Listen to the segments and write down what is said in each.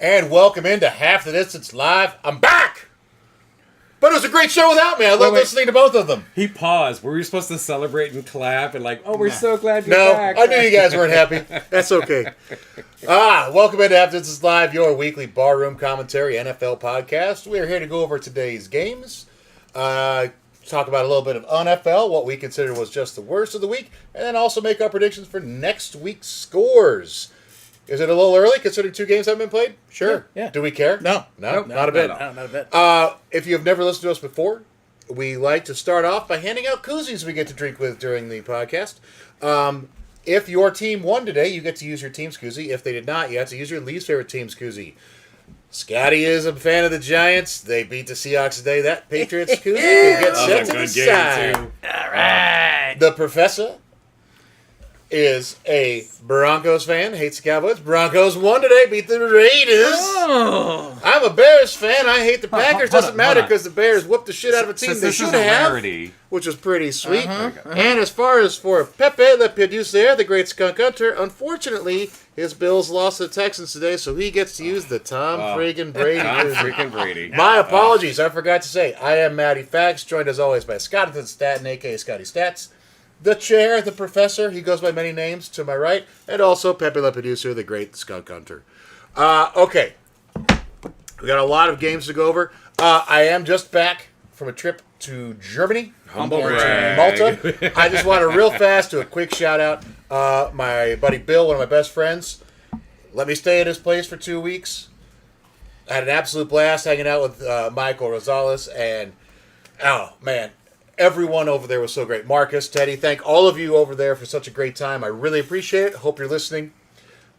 And welcome into Half the Distance Live. I'm back! But it was a great show without me. I love listening to both of them. He paused. Were we supposed to celebrate and clap and we're so glad you're No, back? I knew you guys weren't happy. That's okay. Welcome into Half the Distance Live, your weekly barroom commentary NFL podcast. We are here to go over today's games, talk about a little bit of NFL, what we consider was just the worst of the week, and then also make our predictions for next week's scores. Is it a little early, considering 2 games haven't been played? Sure. Yeah. Do we care? No, not a bit. No, not a bit. If you have never listened to us before, we like to start off by handing out koozies we get to drink with during the podcast. If your team won today, you get to use your team's koozie. If they did not, you have to use your least favorite team's koozie. Scotty is a fan of the Giants. They beat the Seahawks today. That Patriots koozie can get set to the side. All right. The Professor is a Broncos fan, hates the Cowboys. Broncos won today, beat the Raiders. Oh. I'm a Bears fan. I hate the Packers. hold Doesn't on, matter hold on. because the Bears whooped the shit out of a team Since they this should is a have, rarity. which was pretty sweet. And as far as for Pepe Le Producer, the great skunk hunter, unfortunately, his Bills lost to the Texans today, so he gets to use the Tom friggin' Brady. Tom koozie. freaking Brady. My apologies. I forgot to say, I am Matty Fax, joined as always by Scotty Staten, a.k.a. Scotty Stats. The chair, the professor, he goes by many names to my right, and also Pepe Le Producer, the great skunk hunter. Okay. We got a lot of games to go over. I am just back from a trip to Germany. Humble over to brag. Malta. I just want to real fast do a quick shout out. My buddy Bill, one of my best friends, let me stay at his place for 2 weeks. I had an absolute blast hanging out with Michael Rosales, and oh man, everyone over there was so great. Marcus, Teddy, thank all of you over there for such a great time. I really appreciate it. Hope you're listening.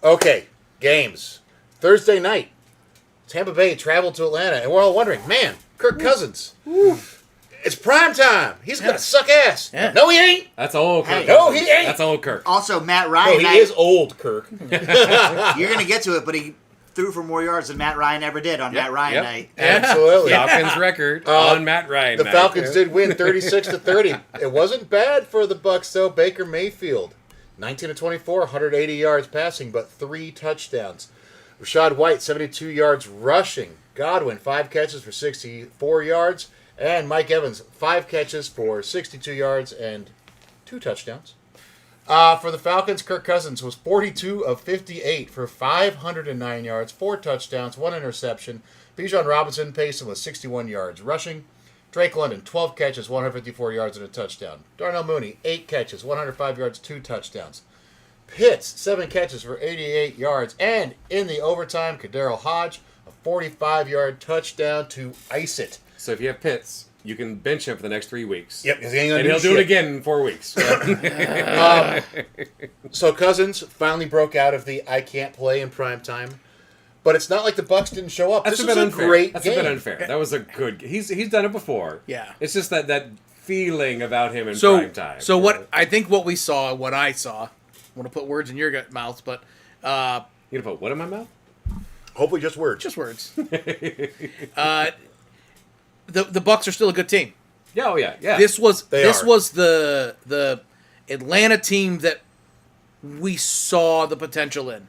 Okay, games. Thursday night, Tampa Bay traveled to Atlanta, and we're all wondering, man, Kirk Cousins. It's prime time. He's going to suck ass. Yeah. No, he ain't. That's old Kirk. Hey. No, he ain't. That's old Kirk. Also, Matt No, Ryan. he is old, Kirk. You're going to get to it, but he threw for more yards than Matt Ryan ever did on Matt Ryan yep. night. Absolutely. Falcons record on Matt Ryan. The night. Falcons did win 36-30. It wasn't bad for the Bucs though. Baker Mayfield, 19-24, 180 yards passing, but 3 touchdowns. Rashad White, 72 yards rushing. Godwin, 5 catches for 64 yards, and Mike Evans, 5 catches for 62 yards and 2 touchdowns. For the Falcons, Kirk Cousins was 42 of 58 for 509 yards, 4 touchdowns, 1 interception. Bijan Robinson paced him with 61 yards rushing. Drake London, 12 catches, 154 yards, and a touchdown. Darnell Mooney, 8 catches, 105 yards, 2 touchdowns. Pitts, 7 catches for 88 yards. And in the overtime, Kadero Hodge, a 45-yard touchdown to ice it. So if you have Pitts, you can bench him for the next 3 weeks. Yep, because he ain't gonna And do he'll do shit. it again in 4 weeks. So Cousins finally broke out of the I can't play in prime time. But it's not like the Bucs didn't show up. That's This a was bit a unfair. great That's game. a bit unfair. That was a good. He's done it before. Yeah. It's just that feeling about him in So, prime time. so what I think what I saw, I want to put words in your mouth, but You gonna put what in my mouth? Hopefully just words. just words. The Bucs are still a good team. Yeah, oh yeah. This was They this are. was the Atlanta team that we saw the potential in.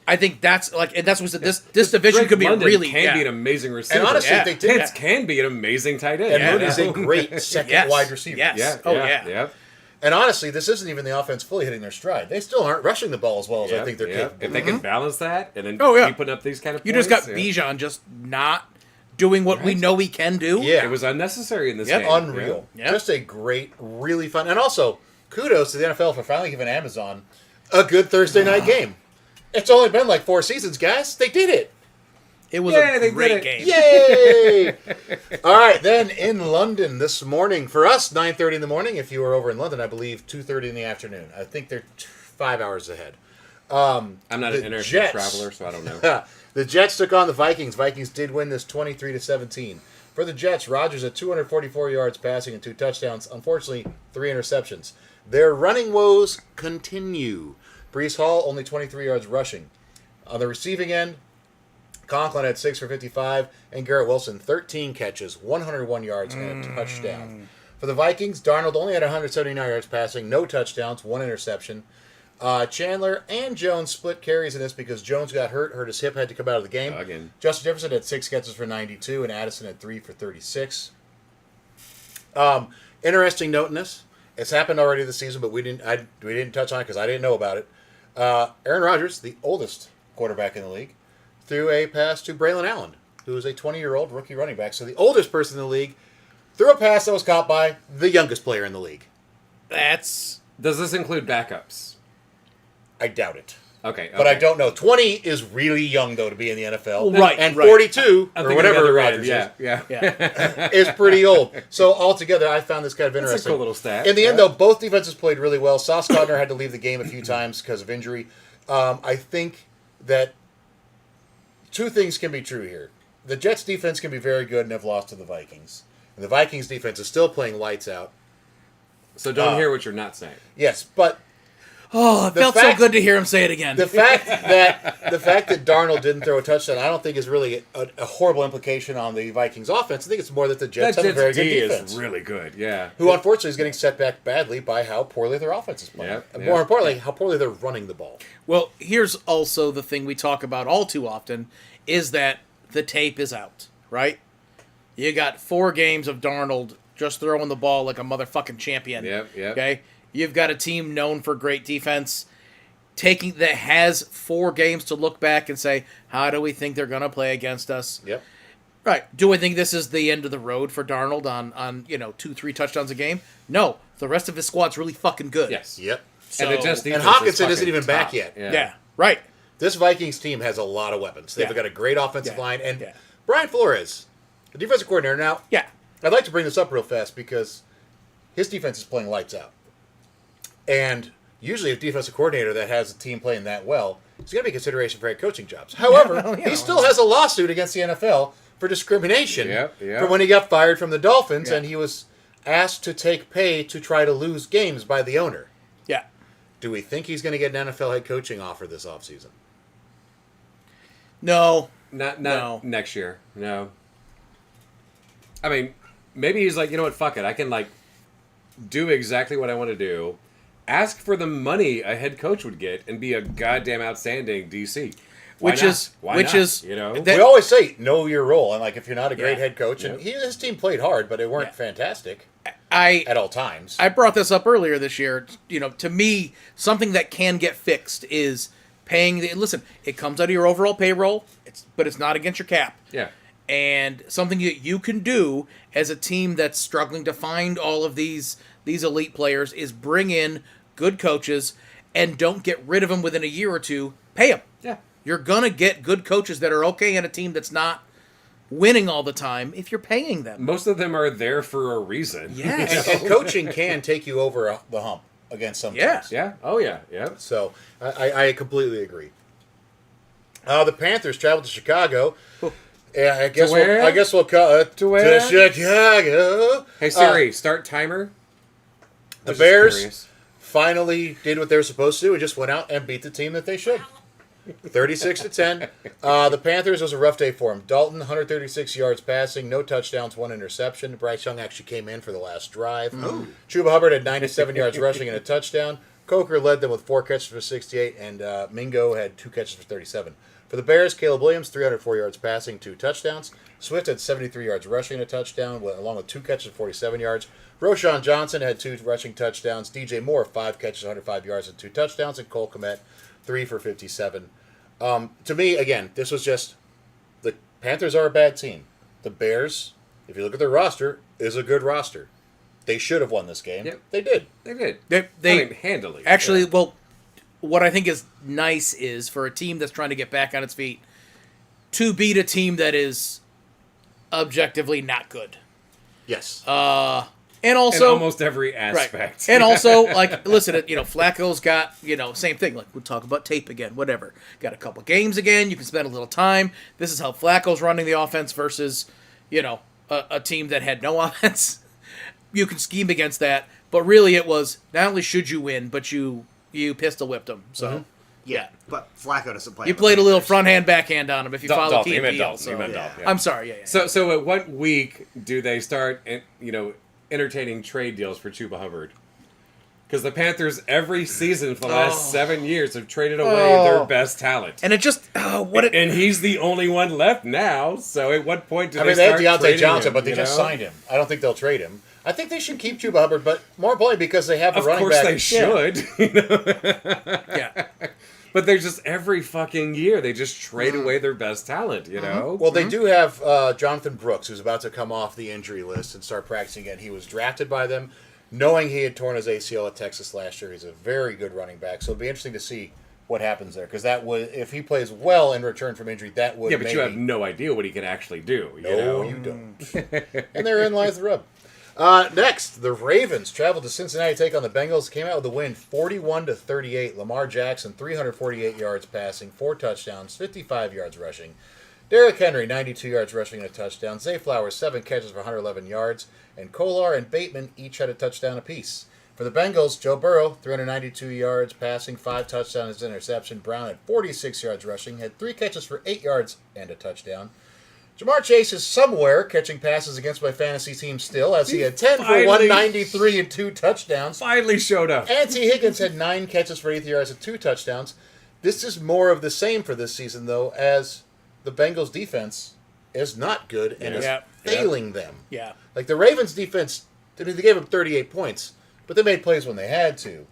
I think that's this division Drake could be London really can be an amazing receiver. And honestly, Yeah. they did. Pitts can be an amazing tight end. And Yeah. Mooney's a great second Yes. wide receiver. Yes. Yeah. Oh, yeah. yeah. And honestly, this isn't even the offense fully hitting their stride. They still aren't rushing the ball as well as I think they're capable. If they can balance that and then Oh, yeah. keep putting up these kind of You points, just got yeah. Bijan just not doing what we know he can do. Yeah. It was unnecessary in this Yep. game. Unreal. Yeah. Just a great, really fun. And also, kudos to the NFL for finally giving Amazon a good Thursday night game. It's only been like 4 seasons, guys. They did it. It was Yeah, a they did great it. game. Yay! All right, then in London this morning, for us, 9:30 in the morning. If you were over in London, I believe 2:30 in the afternoon. I think they're 5 hours ahead. I'm not The an international Jets. traveler, so I don't know. The Jets took on the Vikings. Vikings did win this 23-17. For the Jets, Rodgers at 244 yards passing and 2 touchdowns. Unfortunately, 3 interceptions. Their running woes continue. Brees Hall only 23 yards rushing. On the receiving end, Conklin had 6 for 55, and Garrett Wilson 13 catches, 101 yards, and a touchdown. For the Vikings, Darnold only had 179 yards passing, no touchdowns, 1 interception. Chandler and Jones split carries in this because Jones got hurt his hip, had to come out of the game. Again. Justin Jefferson had 6 catches for 92, and Addison had 3 for 36. Interesting note in this. It's happened already this season, but we didn't touch on it because I didn't know about it. Aaron Rodgers, the oldest quarterback in the league, threw a pass to Braylon Allen, who is a 20-year-old rookie running back. So the oldest person in the league threw a pass that was caught by the youngest player in the league. That's Does this include backups? I doubt it. Okay. But I don't know. 20 is really young, though, to be in the NFL. Right, And right. 42, I'm or thinking whatever the other Rodgers end. Yeah. is pretty old. So altogether, I found this kind of That's a interesting. cool little stat. In the end, though, both defenses played really well. Sauce Gardner had to leave the game a few times because of injury. I think that two things can be true here. The Jets' defense can be very good and have lost to the Vikings. And the Vikings' defense is still playing lights out. So don't hear what you're not saying. Yes, but it felt so good to hear him say it again. the fact that Darnold didn't throw a touchdown, I don't think is really a horrible implication on the Vikings' offense. I think it's more that the Jets That have a very Jets good D defense, is really good. Yeah. who unfortunately is getting set back badly by how poorly their offense is playing. Yep, And yep. more importantly, how poorly they're running the ball. Well, here's also the thing we talk about all too often is that the tape is out, right? You got 4 games of Darnold just throwing the ball like a motherfucking champion. Yep. Okay? You've got a team known for great defense that has 4 games to look back and say, how do we think they're going to play against us? Yep. Right. Do I think this is the end of the road for Darnold on 2-3 touchdowns a game? No. The rest of his squad's really fucking good. Yes. Yep. And it just And Hawkinson isn't even back yet. Yeah. Right. This Vikings team has a lot of weapons. They've Yeah. got a great offensive Yeah. line. And Yeah. Brian Flores, the defensive coordinator. Now, Yeah. I'd like to bring this up real fast because his defense is playing lights out. And usually a defensive coordinator that has a team playing that well is going to be consideration for head coaching jobs. However, well, he still has a lawsuit against the NFL for discrimination Yep. for when he got fired from the Dolphins Yeah. and he was asked to take pay to try to lose games by the owner. Yeah. Do we think he's going to get an NFL head coaching offer this offseason? No. Not No. next year. No. I mean, maybe he's like, you know what, fuck it. I can do exactly what I want to do. Ask for the money a head coach would get and be a goddamn outstanding DC. Why Which not? is- Why which not? is- you know. that- We always say know your role, and if you're not a great Yeah. head coach, and his team played hard, but they weren't Yeah. fantastic I at all times. I brought this up earlier this year. To me, something that can get fixed is paying listen, it comes out of your overall payroll, but it's not against your cap. Yeah. And something that you can do as a team that's struggling to find all of these elite players is bring in good coaches and don't get rid of them within a year or two. Pay them. Yeah. You're going to get good coaches that are okay in a team that's not winning all the time if you're paying them. Most of them are there for a reason. Yes. And coaching can take you over the hump against some Yeah. teams. Yeah. Oh, yeah. Yeah. So I completely agree. The Panthers traveled to Chicago. Yeah, I guess where? we'll cut To where? to Chicago. Hey, Siri, start timer. The Just Bears curious. finally did what they were supposed to do and just went out and beat the team that they should. 36-10. The Panthers was a rough day for them. Dalton, 136 yards passing, no touchdowns, 1 interception. Bryce Young actually came in for the last drive. Chuba Hubbard had 97 yards rushing and a touchdown. Coker led them with 4 catches for 68, and Mingo had 2 catches for 37. For the Bears, Caleb Williams, 304 yards passing, 2 touchdowns. Swift had 73 yards rushing and a touchdown, along with 2 catches for 47 yards. Roshan Johnson had 2 rushing touchdowns. DJ Moore, 5 catches, 105 yards, and 2 touchdowns. And Cole Kmet, 3 for 57. To me, again, this was just the Panthers are a bad team. The Bears, if you look at their roster, is a good roster. They should have won this game. Yep. They did. They did. They I mean, handily. actually, Yeah. well, what I think is nice is for a team that's trying to get back on its feet to beat a team that is objectively not good. Yes. And in also, almost every right. aspect. And also, listen, Flacco's got, same thing. Like, we'll talk about tape again, whatever. Got a couple games again. You can spend a little time. This is how Flacco's running the offense versus, a team that had no offense. You can scheme against that. But really, it was not only should you win, but you pistol whipped them. So, Yeah, but Flacco doesn't play. you on the played a little Panthers. front hand, backhand on him if you follow Dalton. You TPL. meant Dalton. So. You meant Yeah. Dalton. Yeah. I'm sorry, yeah. So at what week do they start, entertaining trade deals for Chuba Hubbard? Because the Panthers every season for the last 7 years have traded away Oh. their best talent. And it just And he's the only one left now. So at what point do I they mean, they start have Deontay trading Johnson, him, but they you just know? signed him. I don't think they'll trade him. I think they should keep Chuba Hubbard, but more importantly, because they have a Of running course back. they should. You know? yeah. But they're just every fucking year they just trade away their best talent. You know. Well, they do have Jonathan Brooks, who's about to come off the injury list and start practicing again. He was drafted by them, knowing he had torn his ACL at Texas last year. He's a very good running back, so it'll be interesting to see what happens there. Because that would, if he plays well in return from injury, that would yeah, but maybe, you have no idea what he can actually do. You No, know? you don't. And therein lies the rub. Next, the Ravens traveled to Cincinnati to take on the Bengals. Came out with a win, 41-38. Lamar Jackson, 348 yards passing, 4 touchdowns, 55 yards rushing. Derrick Henry, 92 yards rushing and a touchdown. Zay Flowers, 7 catches for 111 yards. And Kolar and Bateman each had a touchdown apiece. For the Bengals, Joe Burrow, 392 yards passing, 5 touchdowns, interception. Brown had 46 yards rushing, had 3 catches for 8 yards and a touchdown. Jamar Chase is somewhere catching passes against my fantasy team still, as he had 10 for Finally. 193 and 2 touchdowns. Finally showed up. T. Higgins had 9 catches for 80 yards and 2 touchdowns. This is more of the same for this season, though, as the Bengals' defense is not good and is Yeah. failing them. Yeah. Like the Ravens' defense, I mean, they gave them 38 points, but they made plays when they had to.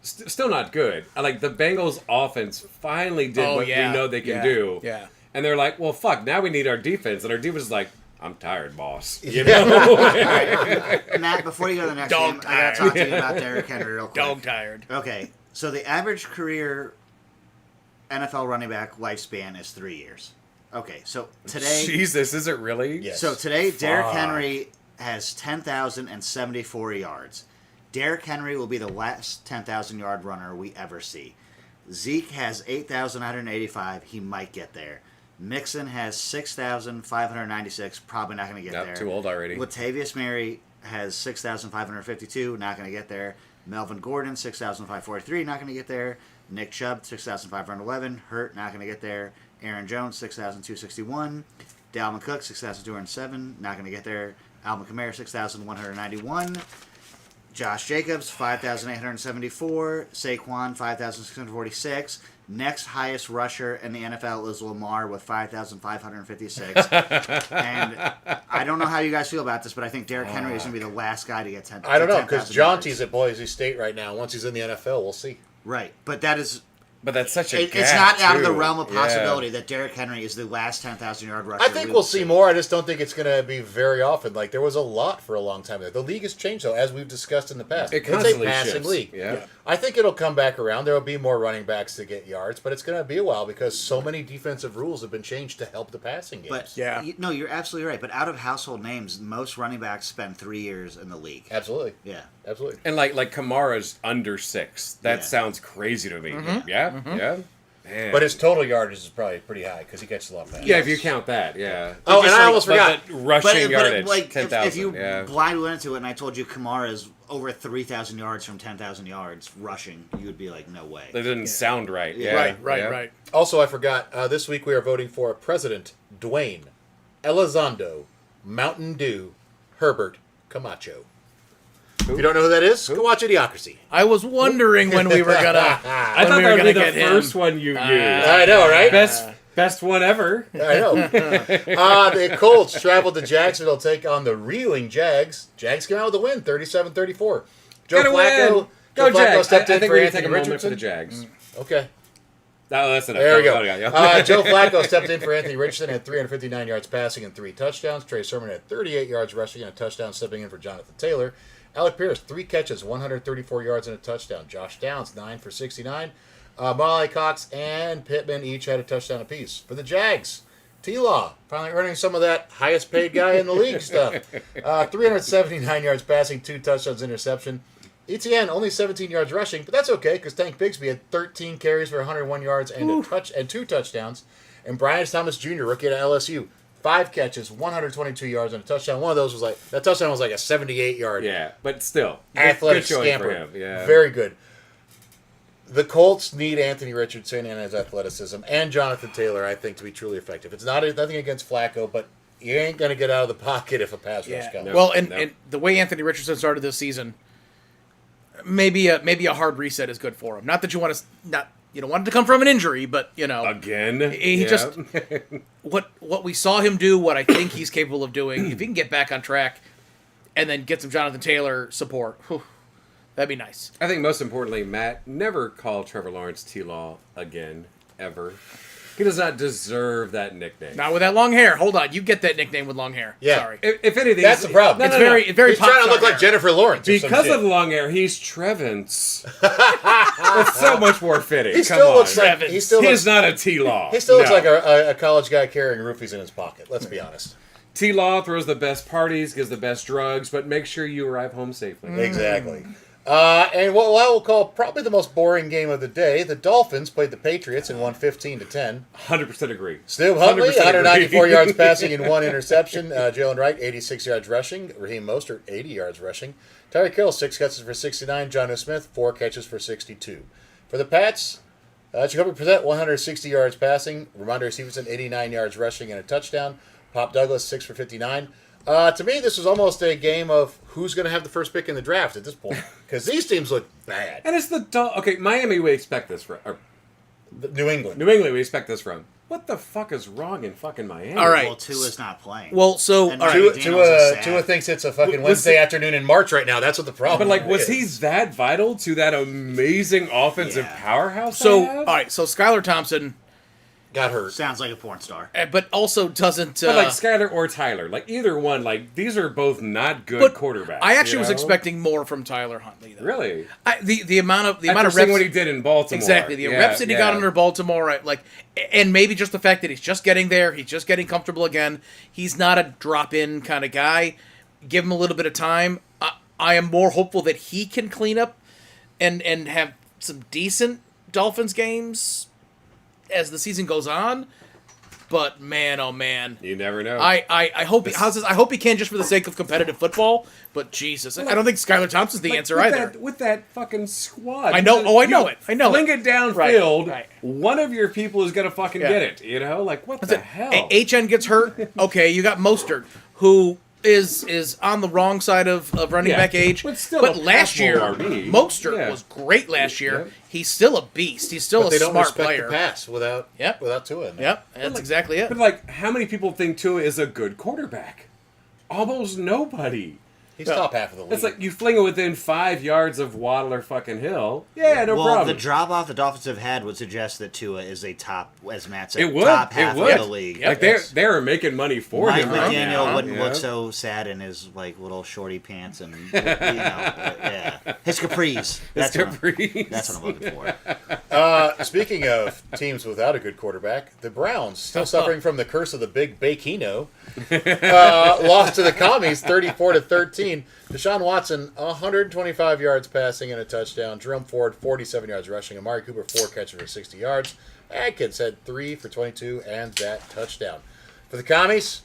Still not good. Like the Bengals' offense finally did what we know they can do. Yeah. And they're like, well, fuck, now we need our defense. And our defense is like, I'm tired, boss. You Yeah. know? Matt, before you go to the next Dog game, I got to talk to you about Derrick Henry real quick. Dog tired. Okay, so the average career NFL running back lifespan is 3 years. Okay, so today, Jesus, is it really? Yes. so today, Derrick Fuck. Henry has 10,074 yards. Derrick Henry will be the last 10,000 yard runner we ever see. Zeke has 8,185. He might get there. Mixon has 6,596. Probably not going to get Yep, there. too old already. Latavius Murray has 6,552. Not going to get there. Melvin Gordon 6,543. Not going to get there. Nick Chubb 6,511. Hurt. Not going to get there. Aaron Jones 6,261. Dalvin Cook 6,207. Not going to get there. Alvin Kamara 6,191. Josh Jacobs, 5,874. Saquon, 5,646. Next highest rusher in the NFL is Lamar with 5,556. And I don't know how you guys feel about this, but I think Derrick Henry is going to be the last guy to get 10. I don't know, 10,000 because yards. Jonty's at Boise State right now. Once he's in the NFL, we'll see. Right, but that is... But that's such a It's gap, not out of the too. realm of Yeah. possibility that Derrick Henry is the last 10,000 yard rusher. I think we'll see more. I just don't think it's going to be very often. Like, there was a lot for a long time there. The league has changed, though, as we've discussed in the past. It It's a constantly passing shifts. league. Yeah. I think it'll come back around. There will be more running backs to get yards, but it's going to be a while because so many defensive rules have been changed to help the passing games. But Yeah. no, you're absolutely right. But out of household names, most running backs spend 3 years in the league. Absolutely. Yeah. Absolutely. And like Kamara's under 6. That Yeah. sounds crazy to me. Yeah, yeah. Man. But his total yardage is probably pretty high because he catches a lot of passes. yeah, if you count that, yeah. Oh, and Just I like- almost forgot. But rushing yardage, like, 10,000. if you yeah. blindly went into it and I told you Kamara is over 3,000 yards from 10,000 yards rushing, you would be like, no way. That didn't sound right. Yeah. Right. yeah. Right. Also, I forgot, this week we are voting for President Dwayne Elizondo Mountain Dew Herbert Camacho. If you don't know who that is, go watch Idiocracy. I was wondering when we were gonna. I when thought we were that would be gonna the get first him. one you used. I know, right? Best one ever. I know. The Colts traveled to Jacksonville to take on the reeling Jags. Jags came out with a win, 37-34. Joe Gotta Flacco, win. Joe Go Flacco Jags. I stepped in think for we need to Anthony take a moment Richardson. for the Jags. Okay, Oh, that's enough. there we Oh, go. yeah. Joe Flacco stepped in for Anthony Richardson, had 359 yards passing and 3 touchdowns. Trey Sermon had 38 yards rushing and a touchdown, stepping in for Jonathan Taylor. Alec Pierce, 3 catches, 134 yards and a touchdown. Josh Downs, 9 for 69. Molly Cox and Pittman each had a touchdown apiece. For the Jags, T-Law, finally earning some of that highest paid guy in the league stuff. 379 yards passing, 2 touchdowns, interception. ETN, only 17 yards rushing, but that's okay because Tank Bigsby had 13 carries for 101 yards and 2 touchdowns. And Brian Thomas Jr., rookie at LSU, 5 catches, 122 yards and a touchdown. One of those was like, that touchdown was like a 78-yard Yeah, but still. athletic good showing scamper. for him. Yeah. Very good. The Colts need Anthony Richardson and his athleticism and Jonathan Taylor, I think, to be truly effective. It's not nothing against Flacco, but you ain't going to get out of the pocket if a pass rush Yeah. comes. No. Well, and the way Anthony Richardson started this season, maybe a hard reset is good for him. Not that you want to you don't want it to come from an injury, but Again. he Yeah. just what we saw him do, what I think he's capable of doing. If he can get back on track, and then get some Jonathan Taylor support, that'd be nice. I think most importantly, Matt, never call Trevor Lawrence T-Law again, ever. He does not deserve that nickname. Not with that long hair. Hold on, you get that nickname with long hair. Yeah. Sorry. If anything, That's the problem. No, It's no, no. very He's pop trying to look star like hair. Jennifer Lawrence. or some Because shit. of the long hair, he's Trevance. That's so much more fitting. He Come still on. looks like Trevance. he still He looks, is not a T-Law. he still looks No. like a college guy carrying roofies in his pocket. Let's be honest. T-Law throws the best parties, gives the best drugs, but make sure you arrive home safely. Exactly. And what I will call probably the most boring game of the day, the Dolphins played the Patriots and won 15-10. 100% agree. Stu Huntley, 100% agree. 194 yards passing and 1 interception. Jalen Wright, 86 yards rushing. Raheem Mostert, 80 yards rushing. Tyreek Hill, 6 catches for 69. Jonnu Smith, 4 catches for 62. For the Pats, Jacoby Brissett, 160 yards passing. Ramondre Stevenson, 89 yards rushing and a touchdown. Pop Douglas, 6 for 59. To me, this was almost a game of who's going to have the first pick in the draft at this point. Because these teams look bad. And it's the okay. Miami, we expect this from. Or New England. New England, we expect this from. What the fuck is wrong in fucking Miami? All right. Well, Tua's not playing. Well, so And all right. Daniels is sad. Tua thinks it's a fucking Was Wednesday he- afternoon in March right now. That's what the problem But like, was is. he that vital to that amazing offensive Yeah. powerhouse? So they have? all right. So Skylar Thompson, Got hurt. Sounds like a porn star. but also doesn't. But like Skyler or Tyler, like either one, like these are both not good but quarterbacks. I actually you was know? expecting more from Tyler Huntley. Though. Really The amount of after reps seeing what he did in Baltimore. exactly the reps that he got under Baltimore, right, like, and maybe just the fact that he's just getting there, he's just getting comfortable again. He's not a drop in kind of guy. Give him a little bit of time. I am more hopeful that he can clean up and have some decent Dolphins games as the season goes on. But man, oh man, You never know. I hope I hope he can just for the sake of competitive football. But Jesus, I don't think Skylar Thompson's the Like, answer with either. With that fucking squad. I know- You oh, I know you it. I know Fling it. it downfield. Right. One of your people is gonna fucking Yeah. get it. You know, like what the hell? HN gets hurt. Okay, you got Mostert, who is on the wrong side of running Yeah, back age. but still a last passable year, RB. Mostert Yeah. was great last year. Yep. He's still a beast. He's still But a they don't smart respect player. the pass without Tua in there. Yep, that's exactly it. But like, how many people think Tua is a good quarterback? Almost nobody. He's top half of the league. It's like you fling it within 5 yards of Waddle or fucking Hill. Yeah, no well, problem. the drop off the Dolphins have had would suggest that Tua is a top, as Matt said, It would. top It half would. of the league. Yep. Like Yes. they're making money for Mike him right McDaniel now. wouldn't Yeah. look so sad in his like little shorty pants and yeah, his capris. That's what I'm- Capris. That's what I'm looking for. Speaking of teams without a good quarterback, the Browns, still suffering from the curse of the big Bakino, lost to the Commies 34-13. Deshaun Watson, 125 yards passing and a touchdown. Jerome Ford, 47 yards rushing. Amari Cooper, 4 catches for 60 yards. Adkins had 3 for 22 and that touchdown. For the Commies,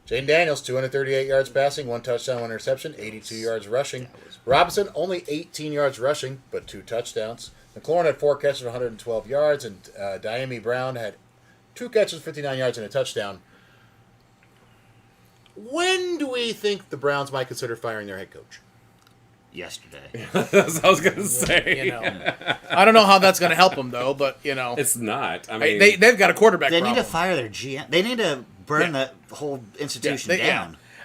Jaden Daniels, 238 yards passing, 1 touchdown, 1 interception, 82 yards rushing. Robinson, only 18 yards rushing, but 2 touchdowns. McLaurin had 4 catches for 112 yards, and Diami Brown had 2 catches, 59 yards, and a touchdown. When do we think the Browns might consider firing their head coach? Yesterday. That's what I was gonna say. You know, I don't know how that's going to help them though. But you know, It's not. I mean, they've got a quarterback. They need problem. to fire their GM. They need to burn the whole institution Yeah,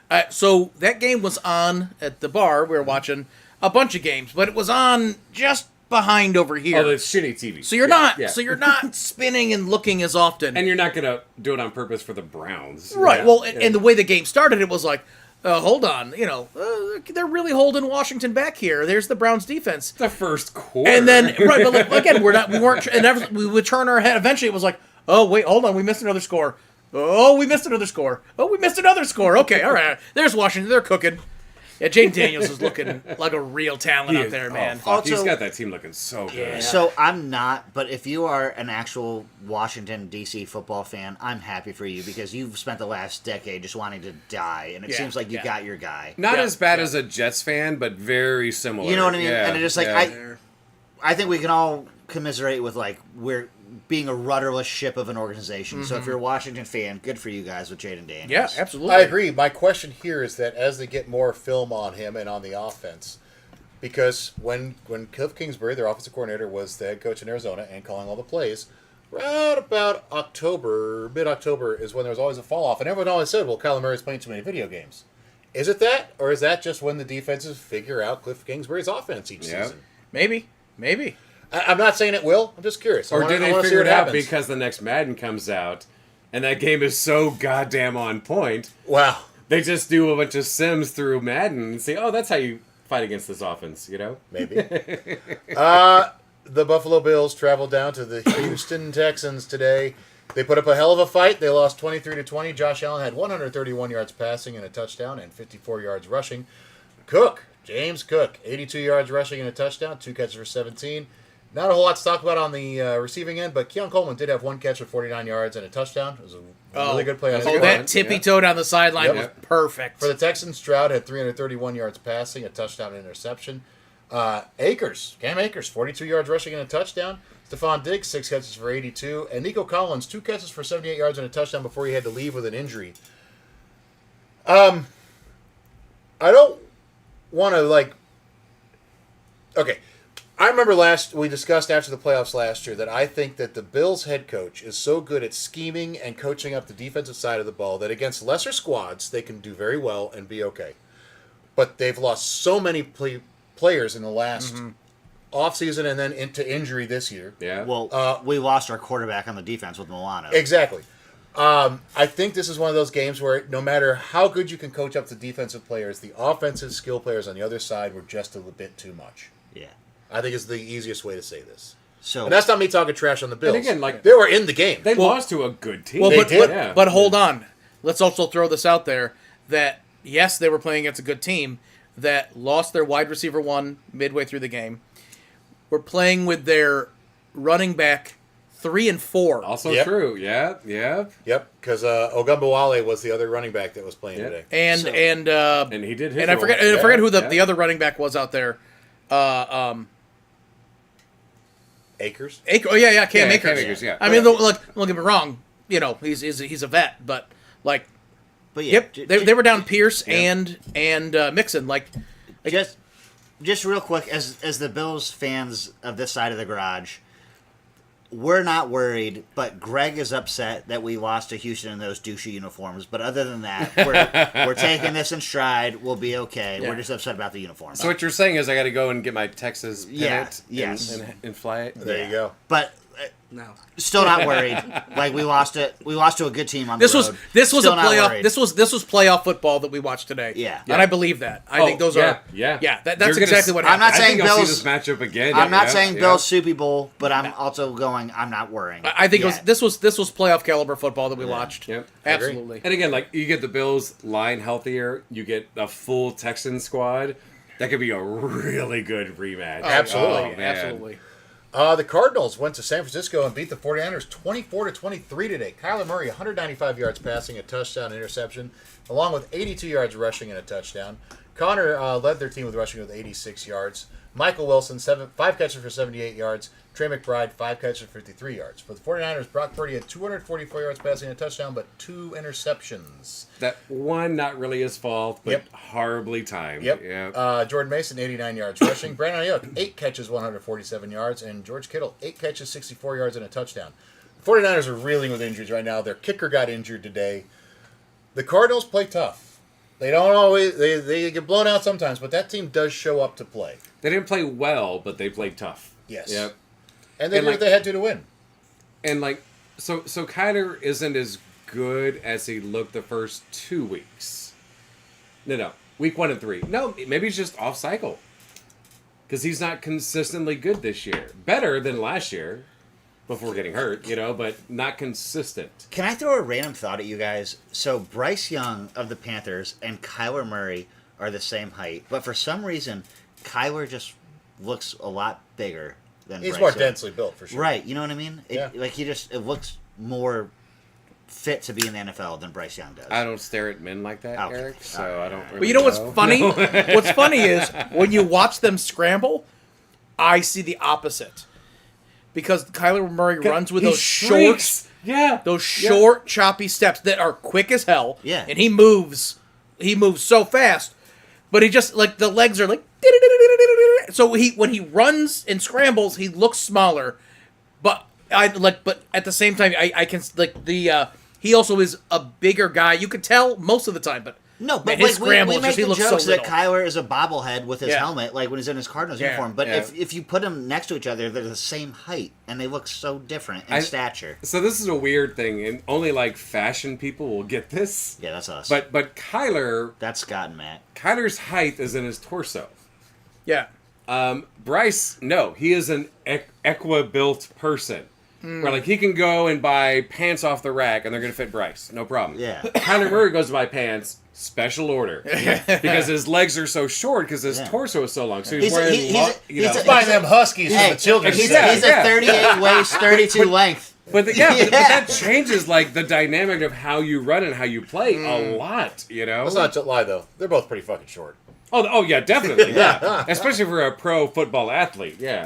down. So that game was on at the bar. We were watching a bunch of games, but it was on just behind over here. oh, it's shitty TV. so you're Yeah, not. yeah. So you're not spinning and looking as often. and you're not gonna do it on purpose for the Browns, right. Yeah. Well, Yeah. and the way the game started, it was like, hold on, you know, they're really holding Washington back here. There's the Browns defense. the first quarter, And then right, but like, again, we weren't, and we would turn our head. Eventually, it was like, oh wait, hold on, we missed another score. Oh, we missed another score. Oh, we missed another score. Okay, all right. There's Washington. They're cooking. Yeah, Jaden Daniels is looking like a real talent He out is- there, oh, man. fuck, he's Also- got that team looking so good. Yeah. So I'm not, but if you are an actual Washington D.C. football fan, I'm happy for you because you've spent the last decade just wanting to die, and it Yeah, seems like you yeah. got your guy. Not Yeah, as bad yeah. as a Jets fan, but very similar. You know what I mean? Yeah, And it's just like yeah. I think we can all commiserate with like we're being a rudderless ship of an organization. So if you're a Washington fan, good for you guys with Jaden Daniels. Yeah, absolutely. I agree. My question here is that as they get more film on him and on the offense, because when Cliff Kingsbury, their offensive coordinator, was the head coach in Arizona and calling all the plays, right about mid-October is when there was always a fall off, and everyone always said, "Well, Kyler Murray's playing too many video games." Is it that, or is that just when the defenses figure out Cliff Kingsbury's offense each Yep. season? Maybe. I'm not saying it will. I'm just curious. Or do they see figure what it out happens. because the next Madden comes out and that game is so goddamn on point? Wow. They just do a bunch of sims through Madden and say, "Oh, that's how you fight against this offense," you know? Maybe. The Buffalo Bills traveled down to the Houston Texans today. They put up a hell of a fight. They lost 23-20. Josh Allen had 131 yards passing and a touchdown and 54 yards rushing. James Cook, 82 yards rushing and a touchdown, 2 catches for 17. Not a whole lot to talk about on the receiving end, but Keon Coleman did have 1 catch for 49 yards and a touchdown. It was a really good play on his that's Oh, part. that tippy-toe down the sideline was perfect. For the Texans, Stroud had 331 yards passing, a touchdown and interception. Cam Akers, 42 yards rushing and a touchdown. Stephon Diggs, 6 catches for 82. And Nico Collins, 2 catches for 78 yards and a touchdown before he had to leave with an injury. I don't want to, Okay. I remember we discussed after the playoffs last year that I think that the Bills head coach is so good at scheming and coaching up the defensive side of the ball that against lesser squads they can do very well and be okay. But they've lost so many players in the last offseason and then into injury this year. Yeah. Well, we lost our quarterback on the defense with Milano. Exactly. I think this is one of those games where no matter how good you can coach up the defensive players, the offensive skill players on the other side were just a little bit too much. Yeah. I think is the easiest way to say this. So And that's not me talking trash on the Bills. And again, they were in the game. They lost to a good team. Well, They but, did. but, but hold on. Let's also throw this out there that, yes, they were playing against a good team that lost their wide receiver 1 midway through the game. We're playing with their running back 3 and 4. Also Yep. true. Yeah. Yep, because Ogumbawale was the other running back that was playing Yep. today. And So- And he did his I role. forget who the other running back was out there. Akers? Cam Yeah, Akers. Cam Akers, yeah. I mean, look, don't get me wrong. You know, he's a vet, but but yeah, yep, they were down Pierce and Mixon. Just real quick, as the Bills fans of this side of the garage, we're not worried, but Greg is upset that we lost to Houston in those douchey uniforms. But other than that, we're taking this in stride. We'll be okay. Yeah. We're just upset about the uniforms. So what you're saying is I got to go and get my Texas Yeah, pennant yes. and fly it? There you go. But No. still not worried. We lost to a good team on this the was road. this was Still a not playoff. worried. This was playoff football that we watched today. Yeah. and I believe that. I think those are yeah. That's You're gonna exactly what s- I'm happened. not saying I think I'll Bills- see this matchup again. I'm not yeah, saying yeah. Bills Super Bowl, but I'm also going. I'm not worrying. I think yet. this was playoff caliber football that we watched. Yep. Absolutely. And again, like you get the Bills line healthier, you get a full Texans squad. That could be a really good rematch. Absolutely. Oh, man. Absolutely. The Cardinals went to San Francisco and beat the 49ers 24-23 today. Kyler Murray, 195 yards passing, a touchdown, interception, along with 82 yards rushing and a touchdown. Connor led their team with rushing with 86 yards. Michael Wilson, 5 catches for 78 yards. Trey McBride, 5 catches for 53 yards. For the 49ers, Brock Purdy had 244 yards passing and a touchdown, but 2 interceptions. That one not really his fault, but Yep. horribly timed. Yep. Yeah. Jordan Mason, 89 yards rushing. Brandon Ayuk, 8 catches, 147 yards. And George Kittle, 8 catches, 64 yards, and a touchdown. The 49ers are reeling with injuries right now. Their kicker got injured today. The Cardinals play tough. They don't always, they get blown out sometimes, but that team does show up to play. They didn't play well, but they played tough. Yes. Yep. And they And did like- what they had to win. And like, so Kyler isn't as good as he looked the first 2 weeks. No. Week 1 and 3. No, maybe he's just off cycle. Because he's not consistently good this year. Better than last year, before getting hurt, but not consistent. Can I throw a random thought at you guys? So Bryce Young of the Panthers and Kyler Murray are the same height, but for some reason, Kyler just looks a lot bigger than He's Bryce more Young. densely built, for sure. Right, you know what I mean? Yeah. It looks more fit to be in the NFL than Bryce Young does. I don't stare at men like that, Okay. Eric, so I don't really But you know what's funny? What's funny is when you watch them scramble, I see the opposite. Because Kyler Murray runs with He those shrinks. Yeah. short, choppy steps that are quick as hell. Yeah. And he moves so fast, but he just, like, the legs are like, So when he runs and scrambles, he looks smaller, but but at the same time, I can like he also is a bigger guy. You could tell most of the time, but No, but man, his like, scramble we make just he the looks jokes so that little. Kyler is a bobblehead with his Yeah. helmet, like when he's in his Cardinals Yeah. uniform. But Yeah. if you put them next to each other, they're the same height, and they look so different in stature. So this is a weird thing, and only like fashion people will get this. Yeah, that's us. But that's Scott and Matt. Kyler's height is in his torso. Yeah. Bryce, no, he is an equa-built person. Where like he can go and buy pants off the rack and they're gonna fit Bryce, no problem. Yeah. Kyler Murray goes to buy pants, special order, because his legs are so short because his Yeah. torso is so long. So He's he's a- wearing, he's a- you know. he's a- Buying them Huskies Hey, for the children's He's, Yeah, section. he's yeah. a 38 waist, 32 length. But that changes like the dynamic of how you run and how you play a lot. You know. Let's not lie though; they're both pretty fucking short. Oh yeah, definitely. Yeah, especially for a pro football athlete. Yeah.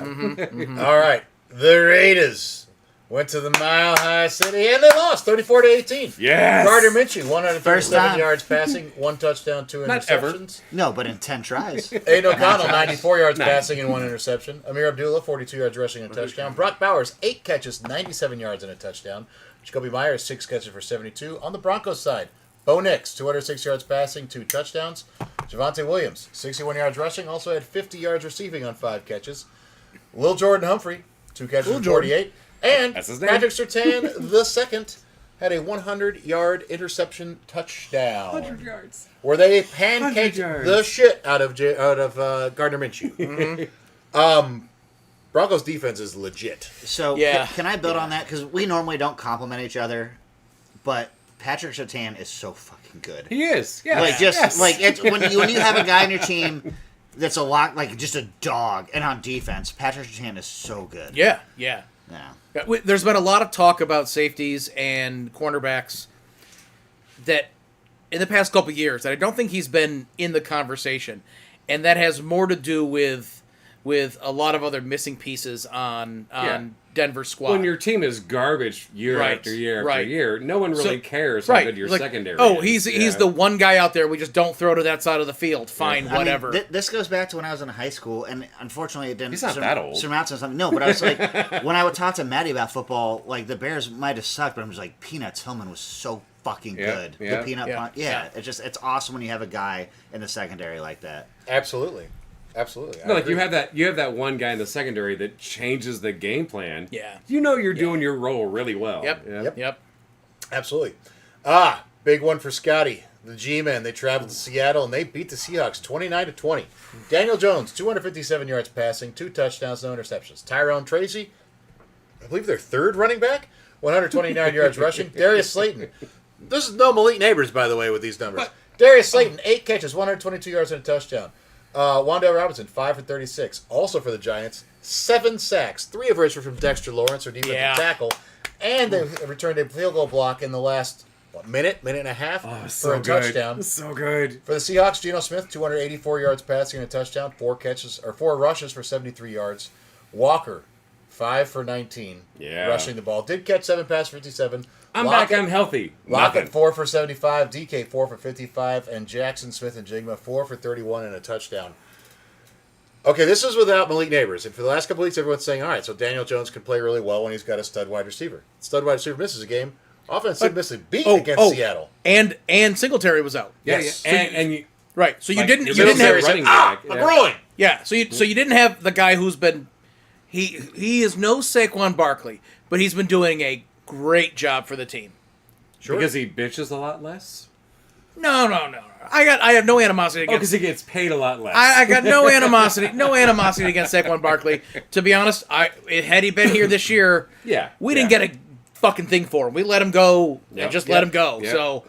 All right, the Raiders went to the Mile High City and they lost 34-18. Yes. Gardner Minshew, First 137 time. yards passing, 1 touchdown, 2 Not ever. interceptions. No, but in 10 tries. Aiden O'Connell, 94 yards Nice. passing and 1 interception. Amir Abdullah, 42 yards rushing and a touchdown. Brock Bowers, 8 catches, 97 yards and a touchdown. Jacoby Myers, 6 catches for 72. On the Broncos side, Bo Nix, 206 yards passing, 2 touchdowns. Javonte Williams, 61 yards rushing, also had 50 yards receiving on 5 catches. Lil Jordan Humphrey, 2 catches for 48. And That's his name. Patrick Surtain, the second, had a 100-yard interception touchdown. 100 yards. Where they 100 pancaked yards. the shit out of Gardner Minshew. Broncos defense is legit. So Yeah. can I build on that? Because we normally don't compliment each other, but Patrick Surtain is so fucking good. He is. Yeah. Like just Yes. like it's when you have a guy on your team that's a lot like just a dog, and on defense, Patrick Surtain is so good. Yeah. Yeah. Yeah. There's been a lot of talk about safeties and cornerbacks that in the past couple of years that I don't think he's been in the conversation, and that has more to do with a lot of other missing pieces on Denver's squad. When your team is garbage year Right, after year after right. year, no one really So- cares how good your like, secondary oh, is. he's the one guy out there we just don't throw to that side of the field. Fine, I mean, whatever. this goes back to when I was in high school, and unfortunately, it didn't. He's not that old. Surmount something. No, but I was like, when I would talk to Maddie about football, like the Bears might have sucked, but I was like, Peanut Tillman was so fucking Yeah, good. yeah. The peanut, Yeah, punt, yeah. it's awesome when you have a guy in the secondary like that. Absolutely. Absolutely. I No, like agree. you have that one guy in the secondary that changes the game plan. Yeah. You know you're doing your role really well. Yep. Yeah. Yep. Absolutely. Big one for Scotty. The G-Men, they traveled to Seattle and they beat the Seahawks 29-20. Daniel Jones, 257 yards passing, 2 touchdowns, no interceptions. Tyrone Tracy, I believe their third running back, 129 yards rushing. Darius Slayton. This is no Malik Neighbors, by the way, with these numbers. Darius Slayton, 8 catches, 122 yards and a touchdown. Wandale Robinson, 5 for 36. Also for the Giants, 7 sacks, 3 of which were from Dexter Lawrence, or defensive Yeah. tackle. And they returned a field goal block in the last minute and a half Oh, for so a good. touchdown. So good. For the Seahawks, Geno Smith, 284 yards passing and a touchdown, 4 rushes for 73 yards. Walker, 5 for 19, Yeah. rushing the ball. Did catch 7 passes for 57. I'm Lockett, back. I'm healthy. Lockett, Nothing. 4 for 75. DK, 4 for 55. And Jackson Smith and Jigma, 4 for 31 and a touchdown. Okay, this is without Malik Neighbors. And for the last couple weeks, everyone's saying, all right, so Daniel Jones can play really well when he's got a stud wide receiver. Stud wide receiver misses a game. Offense did miss a beat against Seattle. And Singletary was out. Yeah, Yes. yeah. And you Right. So you like, didn't your you didn't military have running back. I'm yeah. rolling. Yeah, so you didn't have the guy who's been he is no Saquon Barkley, but he's been doing a great job for the team. Sure. Because he bitches a lot less. No. I have no animosity Oh, because against he gets paid a lot less. I got no animosity against Saquon Barkley. To be honest, had he been here this year, Yeah, we didn't yeah. get a fucking thing for him. We let him go Yep, and just yep, let him go. yep. So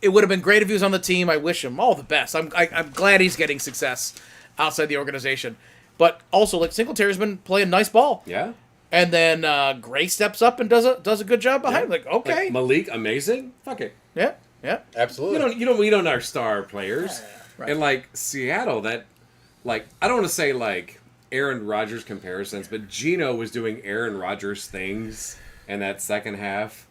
it would have been great if he was on the team. I wish him all the best. I'm glad he's getting success outside the organization. But also, like Singletary's been playing nice ball. Yeah. And then Gray steps up and does a good job behind. Like, okay, Like Malik, amazing. Fuck it. yeah. Absolutely. We don't our star players. right. And like Seattle, that like I don't want to say like Aaron Rodgers comparisons, but Geno was doing Aaron Rodgers things in that second half.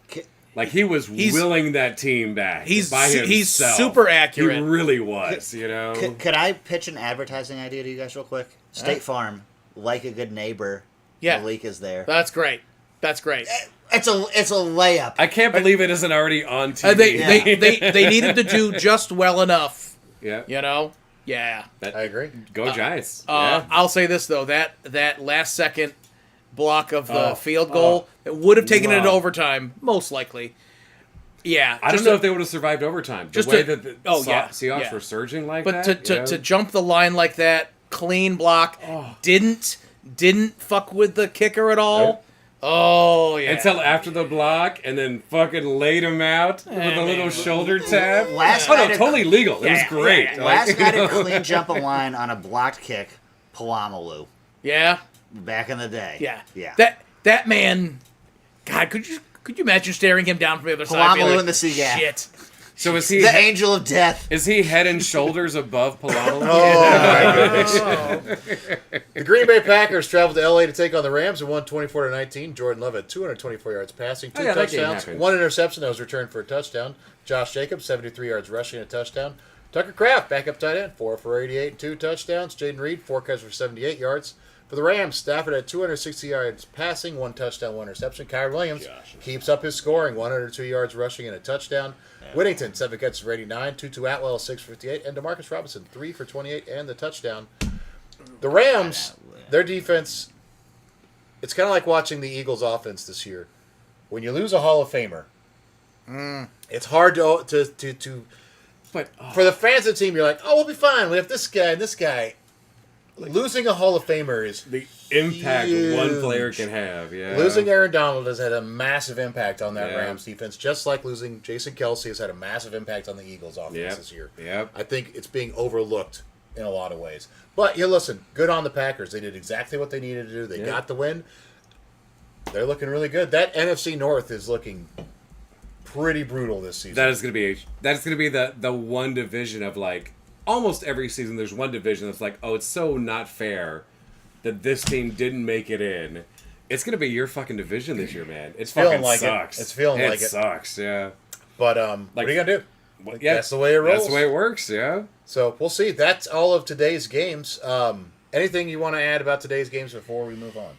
Like he's willing that team back. He's- by himself. he's super accurate. He really was. You know. Could I pitch an advertising idea to you guys real quick? State Farm, like a good neighbor. Yeah. Malik is there. That's great. That's great. It's a layup. I can't believe it isn't already on TV. They needed to do just well enough. Yeah. You know? Yeah. That- I agree. Go Giants. Yeah. I'll say this though, that last second block of the field goal, it would have taken it to overtime, most likely. Yeah. I don't know if they would have survived overtime. The just way to- that the oh, yeah, Seahawks yeah. were surging like But that. to jump the line like that, clean block, didn't fuck with the kicker at all. Nope. Oh yeah. Until after the block, and then fucking laid him out with a little shoulder tap. Last Oh guy no, to- totally legal. It was Yeah, great. yeah, yeah. Like, Last guy to you know, clean jump a line on a blocked kick, Palamalu, Yeah. back in the day. Yeah. Yeah. That man. God, could you imagine staring him down from the other side? and be Palamalu like, in the sea, yeah. Shit. So is he The angel of death. is he head and shoulders above Palamo? Oh, my goodness. The Green Bay Packers traveled to LA to take on the Rams and won 24-19. Jordan Love had 224 yards passing, 2 yeah, that game touchdowns, happened. 1 interception that was returned for a touchdown. Josh Jacobs, 73 yards rushing, a touchdown. Tucker Kraft, backup tight end, 4 for 88 and 2 touchdowns. Jaden Reed, 4 catches for 78 yards. For the Rams, Stafford had 260 yards passing, 1 touchdown, 1 interception. Kyrie Williams keeps up his scoring, 102 yards rushing and a touchdown. Whittington, 7 catches for 89. Tutu Atwell, 6 for 58. And Demarcus Robinson, 3 for 28 and the touchdown. The Rams, their defense, it's kind of like watching the Eagles' offense this year. When you lose a Hall of Famer, it's hard to But for the fans of the team, you're like, oh, we'll be fine. We have this guy and this guy. Losing a Hall of Famer is the impact huge. one player can have. Yeah. Losing Aaron Donald has had a massive impact on that Yeah. Rams defense, just like losing Jason Kelsey has had a massive impact on the Eagles offense Yep. this year. Yep. I think it's being overlooked in a lot of ways. But yeah, listen, good on the Packers. They did exactly what they needed to do. They Yeah. got the win. They're looking really good. That NFC North is looking pretty brutal this season. That's gonna be the one division of like almost every season. There's one division that's like, oh, it's so not fair that this team didn't make it in. It's gonna be your fucking division this year, man. It's feeling fucking like it. sucks. It's feeling like it. sucks. Yeah. But what are you gonna do? Yeah, That's the way it rolls. That's the way it works. Yeah. So we'll see. That's all of today's games. Anything you want to add about today's games before we move on?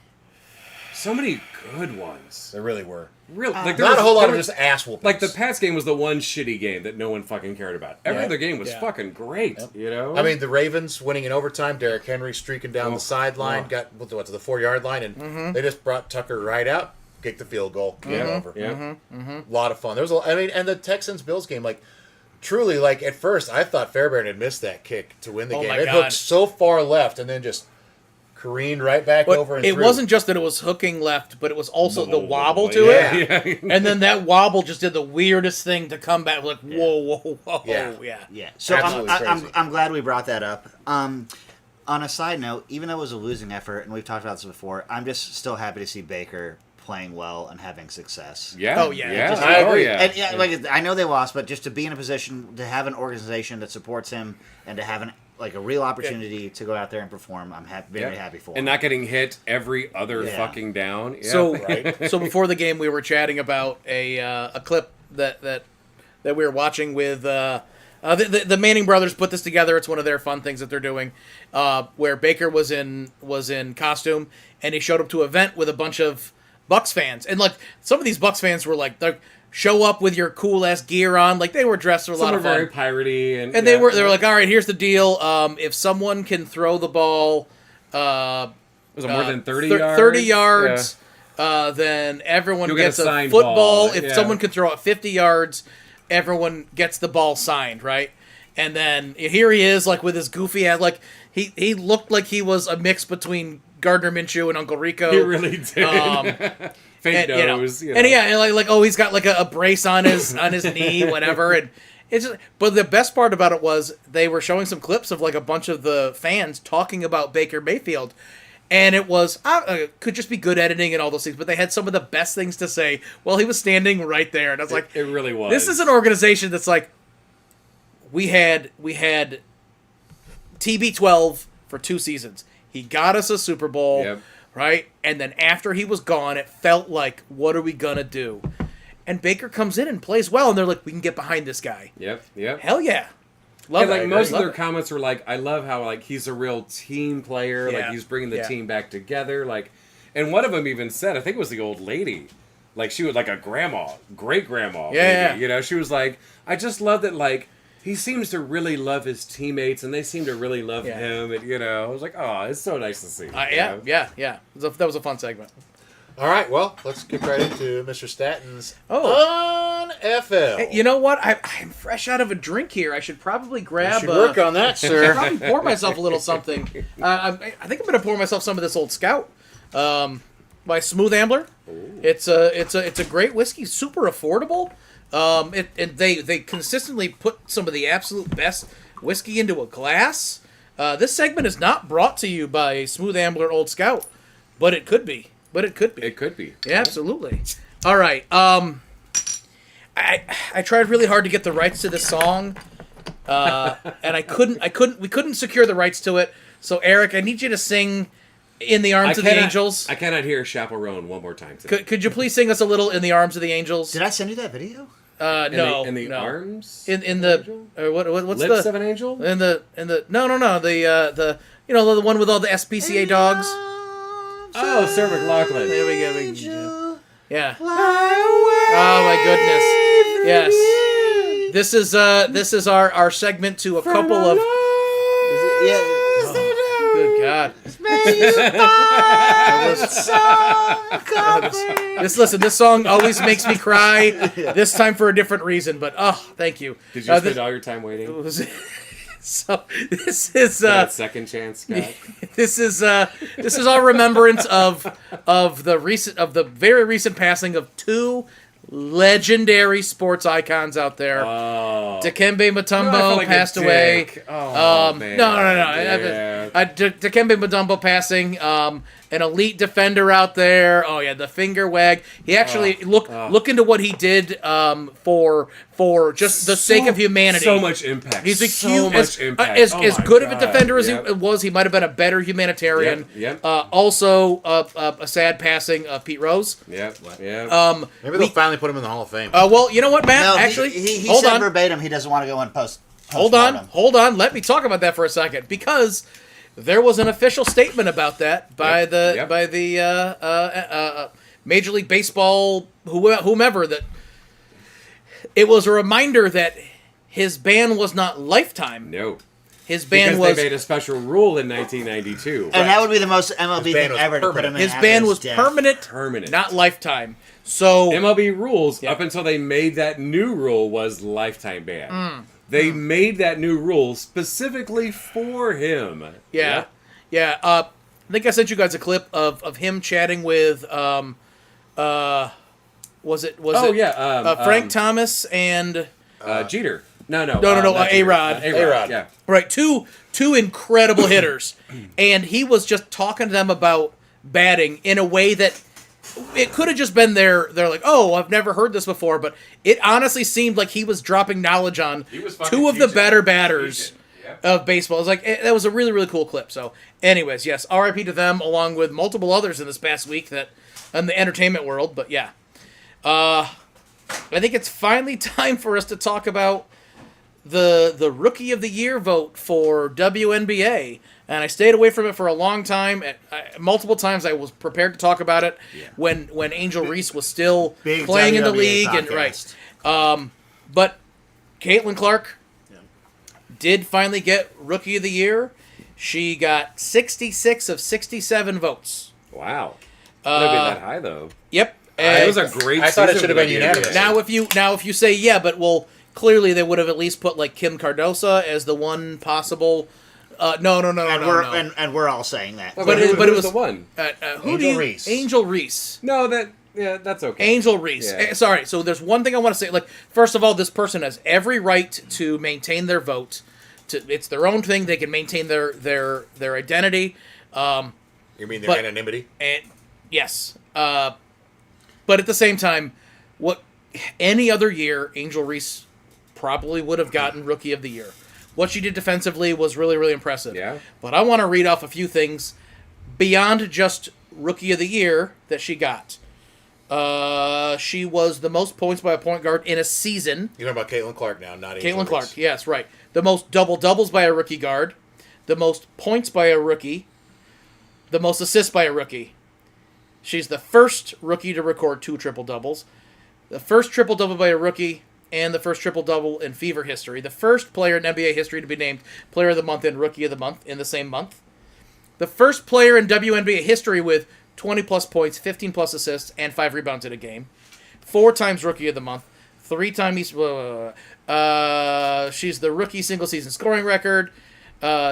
So many good ones. There really were. Real like there Not was- a whole lot there of was- just ass whoopings. Like the Pats game was the one shitty game that no one fucking cared about. Every Yeah. other game was Yeah. fucking great. You know. I mean, the Ravens winning in overtime. Derrick Henry streaking down Oh. the sideline, Oh. got to the 4-yard line, and they just brought Tucker right out, kicked the field goal, game over. yeah. A lot of fun. There was, and the Texans Bills game, like truly, like at first I thought Fairbairn had missed that kick to win the Oh game. my It God. hooked so far left, and then just careened right back But over. And it through. wasn't just that it was hooking left, but it was also the wobble to Yeah. it. And then that wobble just did the weirdest thing to come back. Like, whoa, whoa, whoa. Yeah. Yeah. So Absolutely I'm crazy. glad we brought that up. On a side note, even though it was a losing effort, and we've talked about this before, I'm just still happy to see Baker playing well and having success. Yeah. Oh, yeah. Yeah. I agree. Yeah. And yeah, like I know they lost, but just to be in a position to have an organization that supports him and to have a real opportunity to go out there and perform, I'm very happy for him. And not getting hit every other Yeah. fucking down. Yeah. So, Right. so before the game, we were chatting about a clip that we were watching with the Manning brothers put this together. It's one of their fun things that they're doing, where Baker was in costume and he showed up to an event with a bunch of Bucks fans, and like some of these Bucks fans were like, show up with your cool ass gear on, like they were dressed for a some lot were of fun. very piratey, and And they were like, all right, here's the deal. If someone can throw the ball, was it more than 30 thir- yards? 30 yards, then everyone You'll get gets a a signed football. ball, If yeah. someone can throw it 50 yards, everyone gets the ball signed, right? And then here he is, like with his goofy ass, like he looked like he was a mix between Gardner Minshew and Uncle Rico. He really did. Fake and, nose. You know. And yeah, and like oh, he's got like a brace on his knee, whatever. And it's just, but the best part about it was they were showing some clips of like a bunch of the fans talking about Baker Mayfield, and it was could just be good editing and all those things. But they had some of the best things to say while he was standing right there, and I was like, it really was. this is an organization that's like, we had TB12 for 2 seasons. He got us a Super Bowl. Yep. Right? And then after he was gone, it felt like, what are we going to do? And Baker comes in and plays well, and they're like, we can get behind this guy. Yep. Yep. Hell yeah. Love And it. like most of Love their it. comments were like, "I love how like he's a real team player. Yeah. Like he's bringing the Yeah. team back together." Like, and one of them even said, I think it was the old lady, like she was like a grandma, great grandma. Yeah. You know, she was like, "I just love that like he seems to really love his teammates, and they seem to really love Yeah. him." And you know, I was like, "Oh, it's so nice to see." you Yeah, know? yeah. That was a fun segment. All right, well, let's get right into Mr. Statton's Oh. NFL. Hey, you know what? I'm fresh out of a drink here. I should probably You grab. should work on that, sir. Probably pour myself a little something. I think I'm gonna pour myself some of this Old Scout by Smooth Ambler. It's a great whiskey, super affordable. And they consistently put some of the absolute best whiskey into a glass. This segment is not brought to you by Smooth Ambler Old Scout, but it could be. It could be. Yeah, absolutely. All right. I tried really hard to get the rights to this song, and we couldn't secure the rights to it. So Eric, I need you to sing "In the Arms of the Angels." I cannot hear Chaperone one more time today. Could you please sing us a little "In the Arms of the Angels"? Did I send you that video? No. In the no. arms. In the what's Lips the of an angel. in the no the the one with all the SPCA dogs. Oh, Sarah McLachlan. There we go. Yeah. Oh my goodness. Yes. This is our segment to a couple of. Good God. This song always makes me cry. This time for a different reason, but thank you. Did you spend all your time waiting? So this is That second chance, Scott. this is our remembrance of the very recent passing of two legendary sports icons out there. Oh. Dikembe I Mutombo feel like a passed away. dick. Oh, man. No. Yeah. Dikembe Mutombo passing. An elite defender out there. Oh yeah, the finger wag. He actually look into what he did for just the sake of humanity. So much impact. He's a so huge, much impact. as Oh good my of a God. defender as Yep. he was. He might have been a better humanitarian. Yep. Also, a sad passing of Pete Rose. Yep. Maybe they'll finally put him in the Hall of Fame. Well, you know what, Matt? No, Actually, he hold said on. verbatim he doesn't want to go in post. Hold on. Let me talk about that for a second, because there was an official statement about that by Yep. the Yep. by the Major League Baseball whomever, that it was a reminder that his ban was not lifetime. No. His ban Because was they made a special rule in 1992. And that would be the most MLB His ban thing was ever to put him in. his after ban his was death. permanent, not lifetime. So MLB rules Yeah. up until they made that new rule was lifetime ban. They made that new rule specifically for him. yeah, Yep. yeah. I think I sent you guys a clip of him chatting with was it Frank Thomas and Jeter. No, No, not Jeter. A-Rod. A-Rod. Yeah. right, two incredible hitters, and he was just talking to them about batting in a way that it could have just been they're like, oh, I've never heard this before, but it honestly seemed like he was dropping knowledge on He was fucking two of the teaching. better batters Yep. of baseball. It was like that was a really, really cool clip. So, anyways, yes, R.I.P. to them, along with multiple others in this past week that in the entertainment world. But yeah, I think it's finally time for us to talk about the Rookie of the Year vote for WNBA. And I stayed away from it for a long time. Multiple times I was prepared to talk about it when Angel Reese was still Big playing in the WNBA league. And podcast. but Caitlin Clark did finally get Rookie of the Year. She got 66 of 67 votes. Wow. Not be that high though. Yep. It was a great. I thought it season should have for been the NBA. unanimous. Now if you say but clearly they would have at least put like Kim Cardosa as the one possible. No. And we're all saying that. But it was was the one. Angel Reese. Angel Reese. No, that's okay. Angel Reese. Yeah. Sorry. So there's one thing I want to say. Like, first of all, this person has every right to maintain their vote. It's their own thing. They can maintain their identity. You mean their but- anonymity? And yes, but at the same time, what any other year, Angel Reese probably would have gotten Rookie of the Year. What she did defensively was really, really impressive. Yeah. But I want to read off a few things beyond just Rookie of the Year that she got. She was the most points by a point guard in a season. You're talking about Caitlin Clark now, not Angel Caitlin Clark, Reese. yes, right. the most double-doubles by a rookie guard, the most points by a rookie, the most assists by a rookie. She's the first rookie to record 2 triple-doubles, the first triple-double by a rookie, and the first triple-double in Fever history. The first player in NBA history to be named Player of the Month and Rookie of the Month in the same month. The first player in WNBA history with 20-plus points, 15-plus assists, and 5 rebounds in a game. 4 times Rookie of the Month. 3 times... she's the rookie single-season scoring record.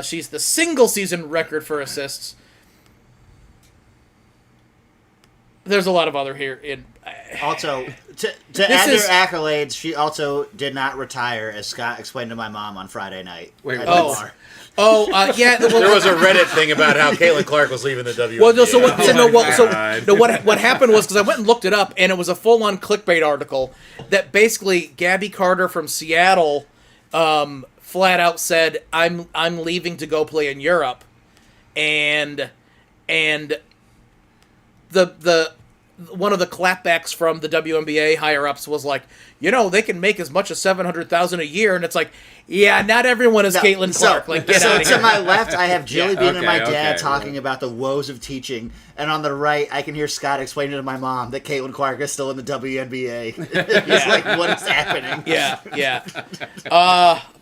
She's the single-season record for assists. There's a lot of other here. Also, to add to her accolades, she also did not retire, as Scott explained to my mom on Friday night. Wait, at what? the bar. Yeah. Well, There was a Reddit thing about how Caitlin Clark was leaving the WNBA. Well, what happened was, because I went and looked it up, and it was a full-on clickbait article that basically Gabby Carter from Seattle flat out said, "I'm leaving to go play in Europe," and the one of the clapbacks from the WNBA higher ups was like, they can make as much as $700,000 a year, and it's like, yeah, not everyone is Caitlin Clark. Like, get out of here. To my left, I have Jilly Bean and my dad okay. talking about the woes of teaching, and on the right, I can hear Scott explaining to my mom that Caitlin Clark is still in the WNBA. He's like, what is happening? Yeah.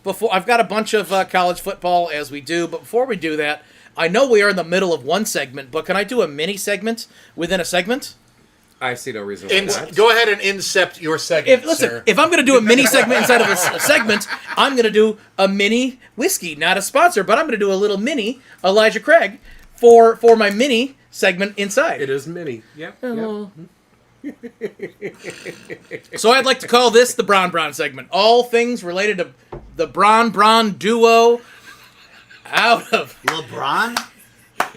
Before I've got a bunch of college football as we do, but before we do that, I know we are in the middle of one segment, but can I do a mini segment within a segment? I see no reason why not. Go ahead and incept your segment, sir. If I'm going to do a mini segment inside of a segment, I'm going to do a mini whiskey, not a sponsor, but I'm going to do a little mini Elijah Craig for my mini segment inside. It is mini. Yep. So I'd like to call this the Bron segment. All things related to the Bron duo out of LeBron?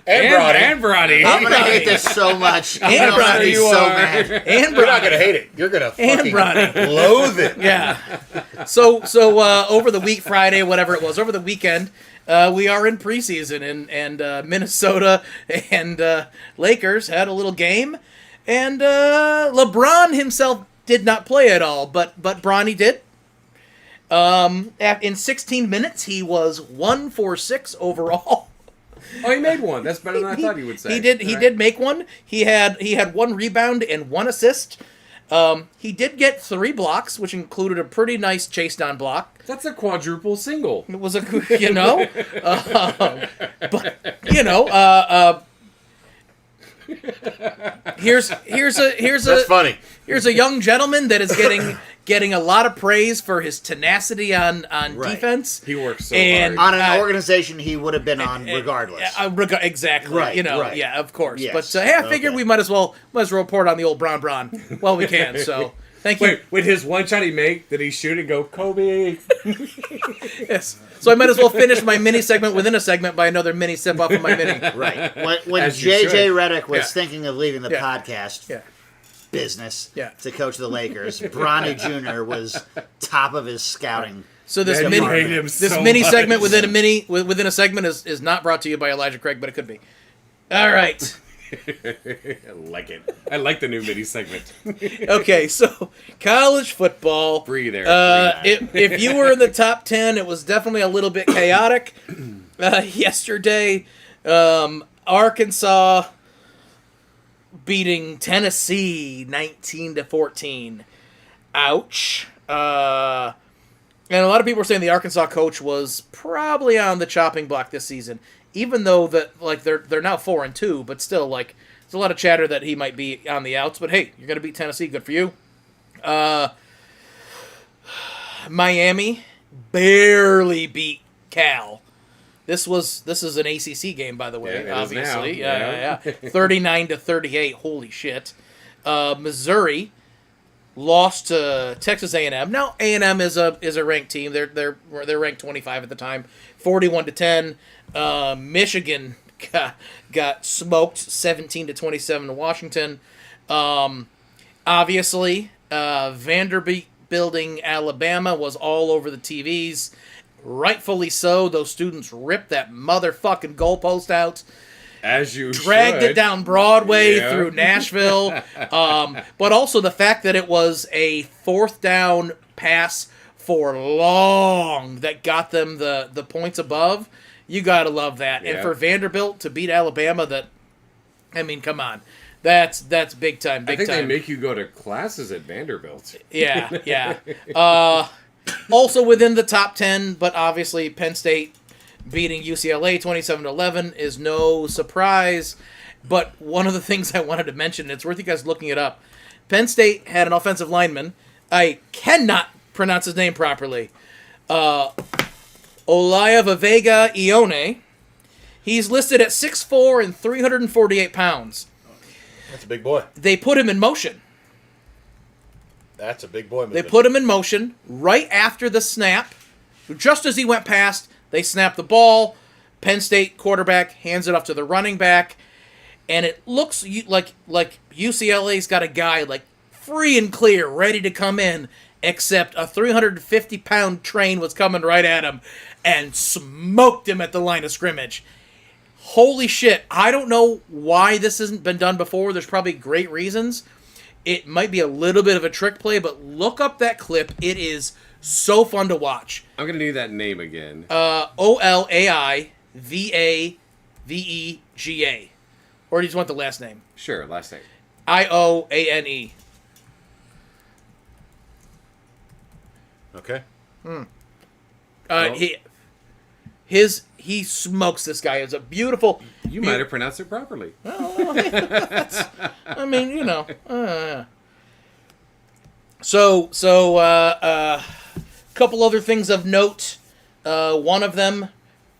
And Bronny. I'm going to hate this so much. I'm And going to Bronny, be you so are. mad. and You're not Bron. going to hate it. You're going to And fucking Bronny. loathe it. Yeah. So over the week, Friday, whatever it was, over the weekend, we are in preseason, and Minnesota and Lakers had a little game, and LeBron himself did not play at all, but Bronny did. In 16 minutes, he was 1 for 6 overall. Oh, he made one. That's better than I thought he would say. He did. He All right. did make one. He had 1 rebound and 1 assist. He did get 3 blocks, which included a pretty nice chase down block. That's a quadruple single. It was a but here's That's funny. Here's a young gentleman that is getting a lot of praise for his tenacity on Right. defense. He works so And- hard. On an organization he would have been on regardless. Exactly. Right, right. Yeah, of course. Yes, But hey, I figured okay. we might as well report on the old Bron while we can. So thank you. Wait, with his one shot he make, did he shoot and go, Kobe? Yes. So I might as well finish my mini segment within a segment by another mini sip off of my mini. Right. When As you JJ should. Redick was Yeah. thinking of leaving the Yeah. podcast Yeah. business Yeah. to coach the Lakers, Bronny Jr. was top of his scouting. So this Man, mini you hate him so mini much. segment within a segment is not brought to you by Elijah Craig, but it could be. All right. I like it. I like the new mini segment. Okay, so college football. Breathe there. If you were in the top 10, it was definitely a little bit chaotic. Yesterday, Arkansas beating Tennessee 19-14. Ouch. And a lot of people were saying the Arkansas coach was probably on the chopping block this season, even though they're now 4-2, but still there's a lot of chatter that he might be on the outs. But hey, you're gonna beat Tennessee, good for you. Miami barely beat Cal. This is an ACC game, by the way. Yeah, it is obviously, now. yeah. 39-38. Holy shit. Missouri lost to Texas A&M. Now A&M is a ranked team. They're ranked 25 at the time. 41-10. Michigan got smoked 17-27 to Washington. Obviously, Vanderbilt building Alabama was all over the TVs. Rightfully so. Those students ripped that motherfucking goalpost out. As you Dragged should. it down Broadway Yeah. through Nashville. But also the fact that it was a 4th down pass for long that got them the points above. You got to love that. And Yeah. for Vanderbilt to beat Alabama, come on. That's big time, big I think time. they make you go to classes at Vanderbilt. Yeah, yeah. Also within the top 10, but obviously Penn State beating UCLA 27-11 is no surprise. But one of the things I wanted to mention, and it's worth you guys looking it up, Penn State had an offensive lineman. I cannot pronounce his name properly. Olaiavavega Ione. He's listed at 6'4" and 348 pounds. That's a big boy. They put him in motion. That's a big boy. They put him in motion right after the snap. Just as he went past, they snapped the ball. Penn State quarterback hands it off to the running back. And it looks like UCLA's got a guy like free and clear, ready to come in, except a 350-pound train was coming right at him and smoked him at the line of scrimmage. Holy shit. I don't know why this hasn't been done before. There's probably great reasons. It might be a little bit of a trick play, but look up that clip. It is so fun to watch. I'm going to need that name again. Olaivavega. Or do you just want the last name? Sure, last name. Ione. Okay. He smokes this guy. It's a beautiful. You might have pronounced it properly. I mean, you know. Couple other things of note. One of them,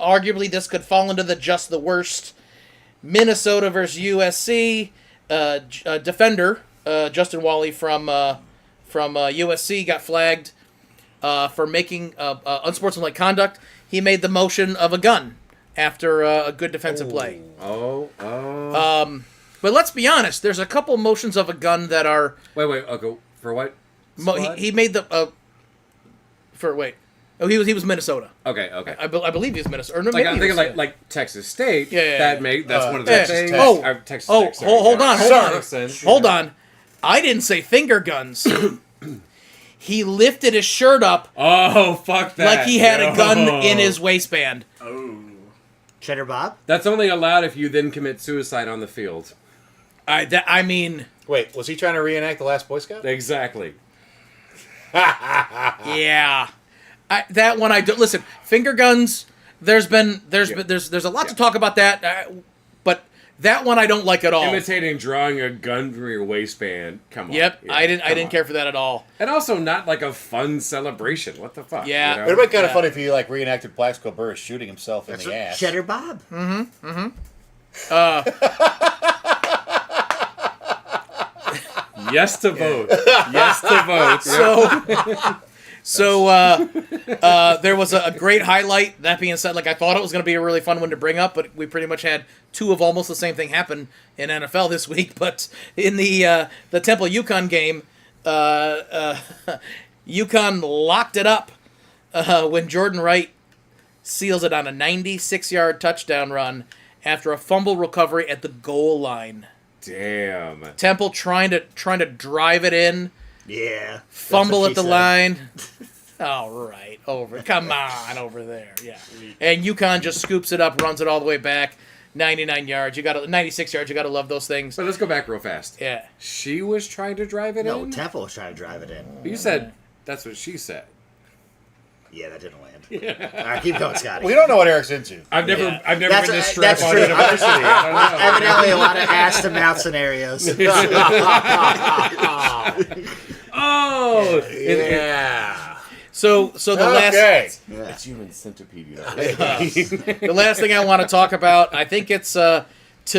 arguably, this could fall into the just the worst. Minnesota versus USC. Defender Justin Wally from USC got flagged for making unsportsmanlike conduct. He made the motion of a gun after a good defensive play. Oh. But let's be honest. There's a couple motions of a gun that are. Wait. Okay. For what? He made the. He was Minnesota. Okay. I believe he was Minnesota. Or Like maybe I'm he thinking was, like Texas State. Yeah. That's one of the Texas things. Tech. Oh. Texas Oh, Tech, sorry. hold on. Makes sense. Hold on. I didn't say finger guns. He lifted his shirt up Oh, fuck that. like he had a gun No. in his waistband. Cheddar Bob? That's only allowed if you then commit suicide on the field. I mean, Wait, was he trying to reenact the Last Boy Scout? Exactly. yeah. That one I don't listen. Finger guns. There's a lot to talk about that, but that one I don't like at all. Imitating drawing a gun from your waistband. Come on. Yep, Yeah, I didn't come on. care for that at all. And also not like a fun celebration. What the fuck? Yeah. you know? It would have been kind of Yeah. funny if he reenacted Plaxico Burress shooting himself in the ass. Cheddar Bob. Yes to vote. Yes to vote. So there was a great highlight. That being said, I thought it was going to be a really fun one to bring up, but we pretty much had two of almost the same thing happen in NFL this week. But in the Temple UConn game, UConn locked it up when Jordan Wright seals it on a 96-yard touchdown run after a fumble recovery at the goal line. Damn. Temple trying to drive it in. Yeah. Fumble at the line. All right, come on, over there, yeah. And UConn just scoops it up, runs it all the way back, 99 yards. 96 yards. You got to love those things. But let's go back real fast. Yeah. She was trying to drive it No, in? Temple was trying to drive it in. You said that's what she said. Yeah, that didn't land. All right, keep going, Scotty. We don't know what Eric's into. I've never Yeah. been That's- this strap that's on true. university. I don't know. Evidently, a lot of ass to mouth scenarios. Oh, Yeah. So the Okay. Yeah. it's human centipede. You know. the last thing I want to talk about, I think it's to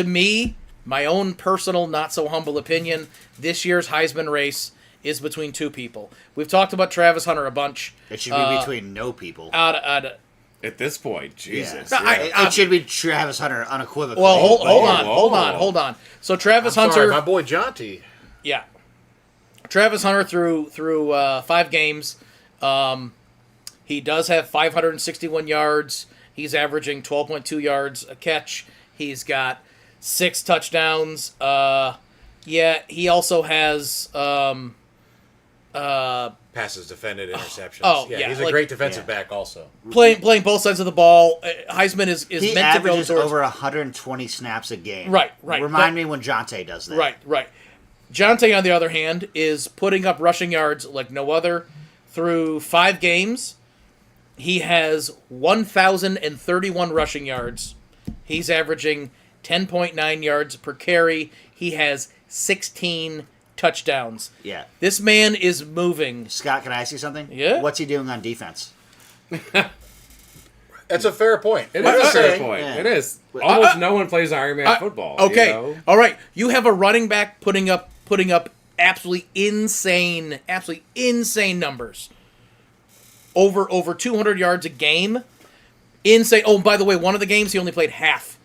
me, my own personal, not so humble opinion. This year's Heisman race is between two people. We've talked about Travis Hunter a bunch. It should be between no people. Out At this point, Jesus. Yeah. It should be Travis Hunter unequivocally. well, hold whoa. on. So Travis Sorry, Hunter, my boy Jonty. yeah, Travis Hunter through 5 games. He does have 561 yards. He's averaging 12.2 yards a catch. He's got 6 touchdowns. He also has Passes defended, interceptions. Oh, yeah, he's a like- great defensive Yeah. back also. playing both sides of the ball. Heisman is He meant to go averages towards over 120 snaps a game. Right. Remind But- me when Jonte does that. Right. Jonte, on the other hand, is putting up rushing yards like no other. Through 5 games, he has 1,031 rushing yards. He's averaging 10.9 yards per carry. He has 16 touchdowns. Yeah. This man is moving. Scott, can I ask you something? Yeah. What's he doing on defense? That's a fair point. It I'm is a just fair saying, point. yeah. It is. Almost no one plays Iron Man football. Okay. You know? All right. You have a running back putting up absolutely insane numbers. Over 200 yards a game. Insane. Oh, by the way, one of the games he only played half.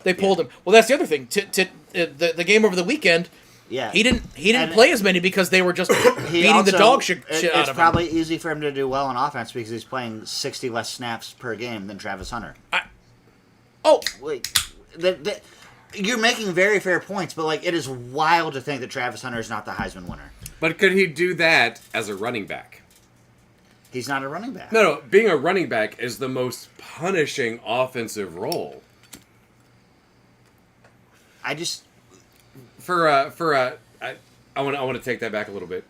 They pulled him. Well, that's the other thing. The game over the weekend, Yeah. he didn't And- play as many because they were just He beating the also- dog shit It's out of him. probably easy for him to do well on offense because he's playing 60 less snaps per game than Travis Hunter. Oh, Wait, you're making very fair points, but like it is wild to think that Travis Hunter is not the Heisman winner. But could he do that as a running back? He's not a running back. No. Being a running back is the most punishing offensive role. I just I want to take that back a little bit.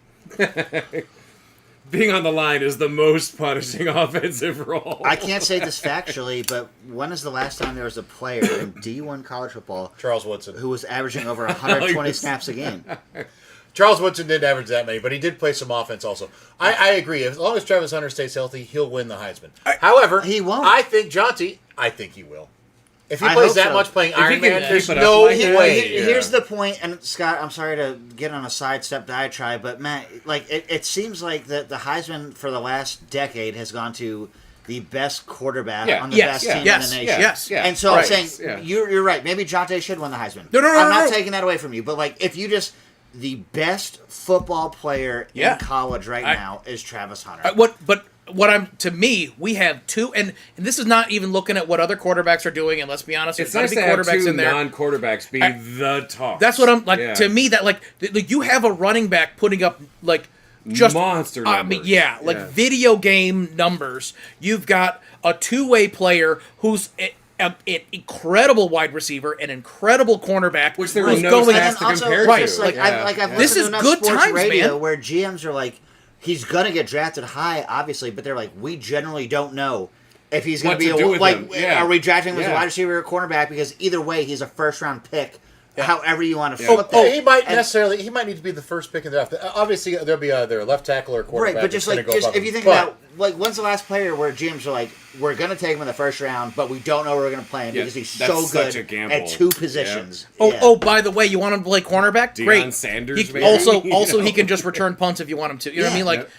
Being on the line is the most punishing offensive role. I can't say this factually, but when is the last time there was a player in D1 college football Charles Woodson. who was averaging over 120 Yes. snaps a game? Charles Woodson didn't average that many, but he did play some offense also. I agree. As long as Travis Hunter stays healthy, he'll win the Heisman. However, He won't. I think Jonte, I think he will. If he I plays hope that so. much playing If he Iron can Man, keep there's it up no like that, way. yeah. Here's the point, and Scott, I'm sorry to get on a sidestep diatribe, but Matt, like it seems like the Heisman for the last decade has gone to the best quarterback Yeah. on the Yes, best yeah, team yes, in the nation. yes. Yeah. And so Right. I'm saying Yeah. you're right. Maybe Jonte should win the Heisman. No, I'm not no. taking that away from you, but like if you just the best football player Yeah. in college right now is Travis Hunter. What I'm to me, we have two, and this is not even looking at what other quarterbacks are doing. And let's be honest, It's there's nice gotta to be have quarterbacks two in there. non-quarterbacks be the talk. That's what I'm like. Yeah. To me, that like you have a running back putting up like just Monster I mean, numbers. yeah, like Yeah. video game numbers. You've got a two-way player who's an incredible wide receiver, an incredible cornerback, Which there who's were no going. stats to compare right, to. Like Yeah. I've This listened is to enough good sports times, radio man. where GMs are like, he's gonna get drafted high, obviously, but they're like, we generally don't know if he's gonna What be to do with like, him. Yeah. are we drafting him as a Yeah. wide receiver or cornerback? Because either way, he's a first round pick. However you want to Oh, flip that. he might And- he might need to be the first pick in the draft. Obviously, there'll be either a left tackle or a quarterback. Right, but just that's like gonna go above if you him. think But about like when's the last player where GMs are like, we're gonna take him in the first round, but we don't know where we're gonna play him Yeah, because he's that's so such a good gamble. at two positions. Oh, Yeah. oh! By the way, you want him to play cornerback? Deion Great. Sanders, He, maybe? also, You also know? he can just return punts if you want him to. You know what I Yeah. mean? Like,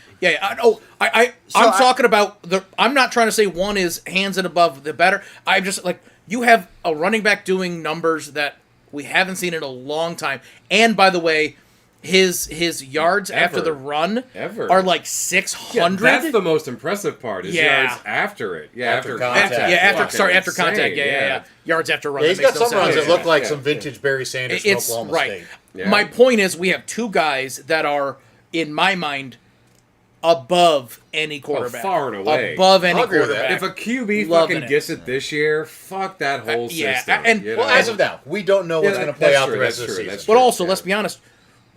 I'm So talking about the. I'm not trying to say one is hands and above the better. I'm just like you have a running back doing numbers that we haven't seen in a long time. And by the way, his yards after Ever. the run Ever. are like Yeah, 600. that's the most impressive part. Is Yeah. yards after it. Yeah, After after contact. contact. yeah, after Fucking after contact. insane, Yeah. Yards after run. yeah, he's that got makes no some runs sense. that look like Yeah, some yeah. vintage Barry Sanders from It's Oklahoma right. State. Yeah. My point is, we have two guys that are, in my mind, above any quarterback. far and away. Above any I'll agree with that. quarterback. If a QB Loving fucking it. gets it this year, fuck that whole yeah, system. and- you Well, know? as of now, we don't know what's Yeah, going to play that's out true, the rest that's of the true, season. that's But true. also, Yeah. let's be honest.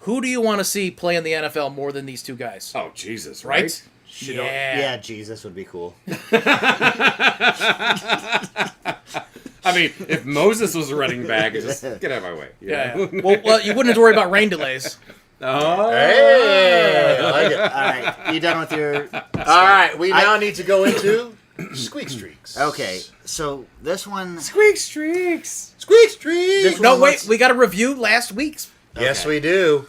Who do you want to see play in the NFL more than these two guys? Oh Jesus, right? right? Yeah. Yeah, Jesus would be cool. I mean, if Moses was a running back, just get out of my way. you Yeah. know? Well, you wouldn't have to worry about rain delays. Oh, Hey, I like it. All right, you done with your? All right, we now need to go into Squeak Streaks. Okay, so this one. squeak streaks. Squeak Streaks! This No, one wait. looks- We got to review last week's. Yes, Okay. we do.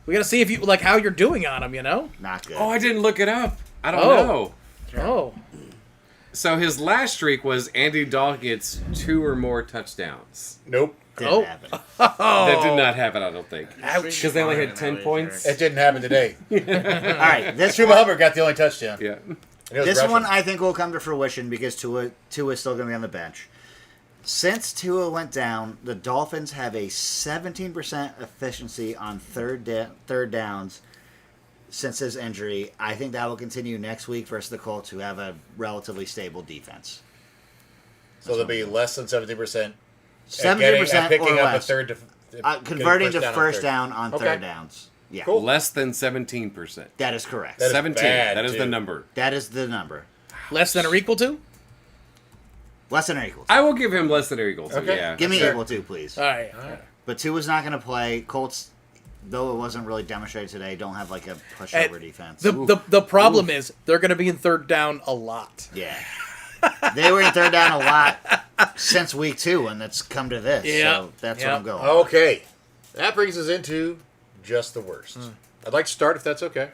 We got to see if you like how you're doing on them. You know. Not good. Oh, I didn't look it up. I don't Oh. know. Oh. So his last streak was Andy Dalton gets 2 or more touchdowns. Nope. Didn't Oh. happen. That did not happen, I don't think. Ouch. Because they only had 10 points. It didn't happen today. All right, this Chuba one, Hubbard got the only touchdown. Yeah. And it was this Russian. one I think will come to fruition because Tua is still going to be on the bench. Since Tua went down, the Dolphins have a 17% efficiency on third downs. since his injury. I think that will continue next week versus the Colts, who have a relatively stable defense. So they'll be less than 17%. 70% picking or up less. a third. Converting to on first third. down on Okay. third downs. Yeah, Cool. Less than 17%. that is correct. That is 17. bad, That is the too. number. That is the number. Less than or equal to? Less than or equal to. I will give him less than or equal to. Okay. Yeah. Give me Sure. equal to, please. All right. But Tua is not going to play. Colts, though it wasn't really demonstrated today, don't have like a pushover defense. The problem is they're going to be in third down a lot. Yeah. They were in third down a lot since week 2, and it's come to this. Yeah. So that's Yeah. what I'm going. Okay. That brings us into just the worst. I'd like to start if that's okay.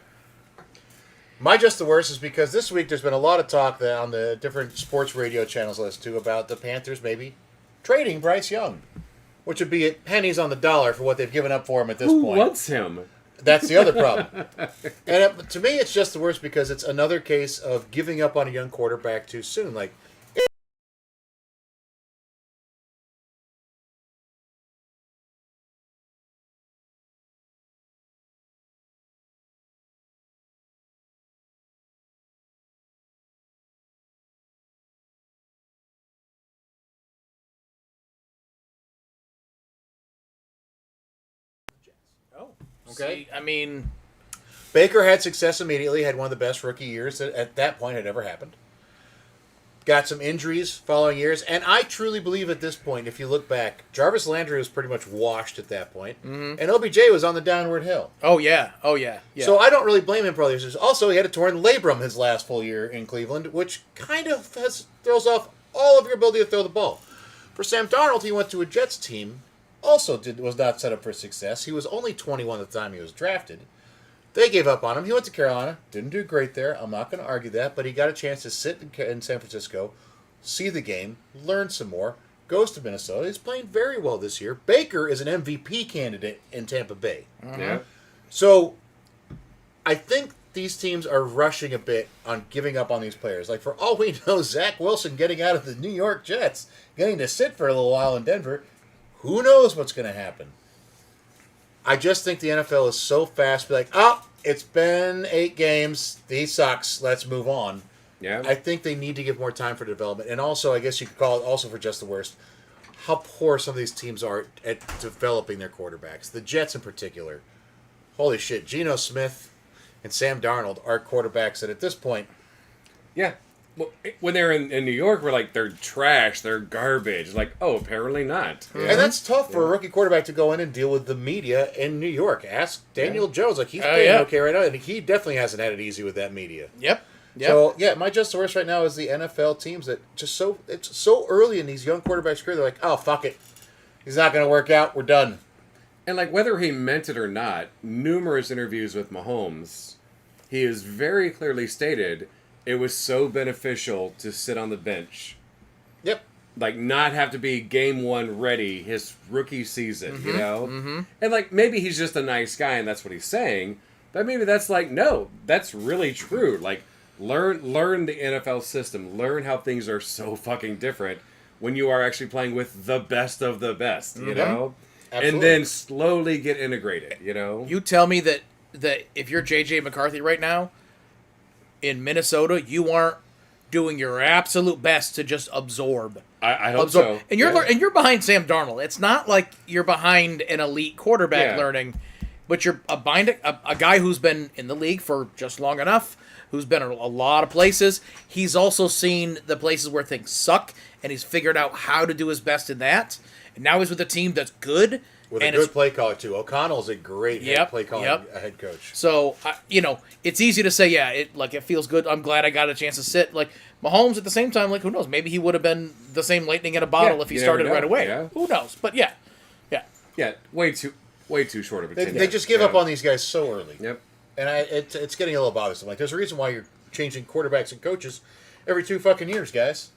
My just the worst is because this week there's been a lot of talk that on the different sports radio channels list too about the Panthers maybe trading Bryce Young, which would be at pennies on the dollar for what they've given up for him at this Who point. wants him? That's the other problem. And to me, it's just the worst because it's another case of giving up on a young quarterback too soon. Like, Oh. Okay. See, I mean, Baker had success immediately, had one of the best rookie years that at that point had ever happened. Got some injuries following years, and I truly believe at this point, if you look back, Jarvis Landry was pretty much washed at that point, and OBJ was on the downward hill. oh yeah. So I don't really blame him for all these. Also, he had a torn labrum his last full year in Cleveland, which kind of throws off all of your ability to throw the ball. For Sam Darnold, he went to a Jets team, also was not set up for success. He was only 21 at the time he was drafted. They gave up on him. He went to Carolina. Didn't do great there. I'm not going to argue that. But he got a chance to sit in San Francisco, see the game, learn some more. Goes to Minnesota. He's playing very well this year. Baker is an MVP candidate in Tampa Bay. Yeah. So I think these teams are rushing a bit on giving up on these players. Like, for all we know, Zach Wilson getting out of the New York Jets, getting to sit for a little while in Denver, who knows what's going to happen? I just think the NFL is so fast. Be like, oh, it's been 8 games. He sucks. Let's move on. Yeah. I think they need to give more time for development. And also, I guess you could call it also for just the worst, how poor some of these teams are at developing their quarterbacks. The Jets in particular. Holy shit. Geno Smith and Sam Darnold are quarterbacks that at this point, Yeah. Well, when they're in New York, we're like, they're trash, they're garbage. Like, oh, apparently not. and that's tough for a rookie quarterback to go in and deal with the media in New York. Ask Daniel Jones. Like, he's playing yeah. okay right now, and he definitely hasn't had it easy with that media. Yep. So yeah, my just the worst right now is the NFL teams that just it's so early in these young quarterbacks' career. They're like, oh fuck it, he's not going to work out. We're done. And like, whether he meant it or not, numerous interviews with Mahomes, he has very clearly stated it was so beneficial to sit on the bench. Yep. Like, not have to be game 1 ready his rookie season, you know? And like, maybe he's just a nice guy and that's what he's saying, but maybe that's like, no, that's really true. Like, learn the NFL system, learn how things are so fucking different when you are actually playing with the best of the best, you know? Absolutely. And then slowly get integrated, you know? You tell me that if you're JJ McCarthy right now in Minnesota, you aren't doing your absolute best to just absorb. I hope so. And you're Yeah. and you're behind Sam Darnold. It's not like you're behind an elite quarterback Yeah. learning, but you're behind a guy who's been in the league for just long enough, who's been in a lot of places. He's also seen the places where things suck, and he's figured out how to do his best in that. And now he's with a team that's good. With and a good play caller too. O'Connell's a great play calling head coach. So, it's easy to say, yeah, it feels good. I'm glad I got a chance to sit. Like, Mahomes at the same time, like, who knows? Maybe he would have been the same lightning in a bottle Yeah, if he you started never right know, away. yeah. Who knows? But yeah. Yeah, way too short of a They tenure. just give up on these guys so early. Yep. And it's getting a little bothersome. Like, there's a reason why you're changing quarterbacks and coaches every 2 fucking years, guys.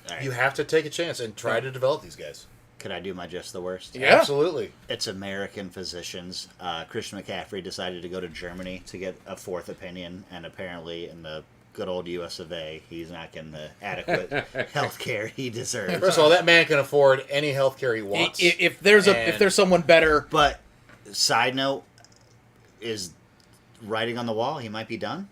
All right. You have to take a chance and try to develop these guys. Could I do my just the worst? Yeah. Absolutely. It's American physicians. Christian McCaffrey decided to go to Germany to get a fourth opinion, and apparently in the good old U.S. of A., he's not getting the adequate health care he deserves. First of all, that man can afford any health care he wants. If there's And- someone better, But side note is writing on the wall? He might be done.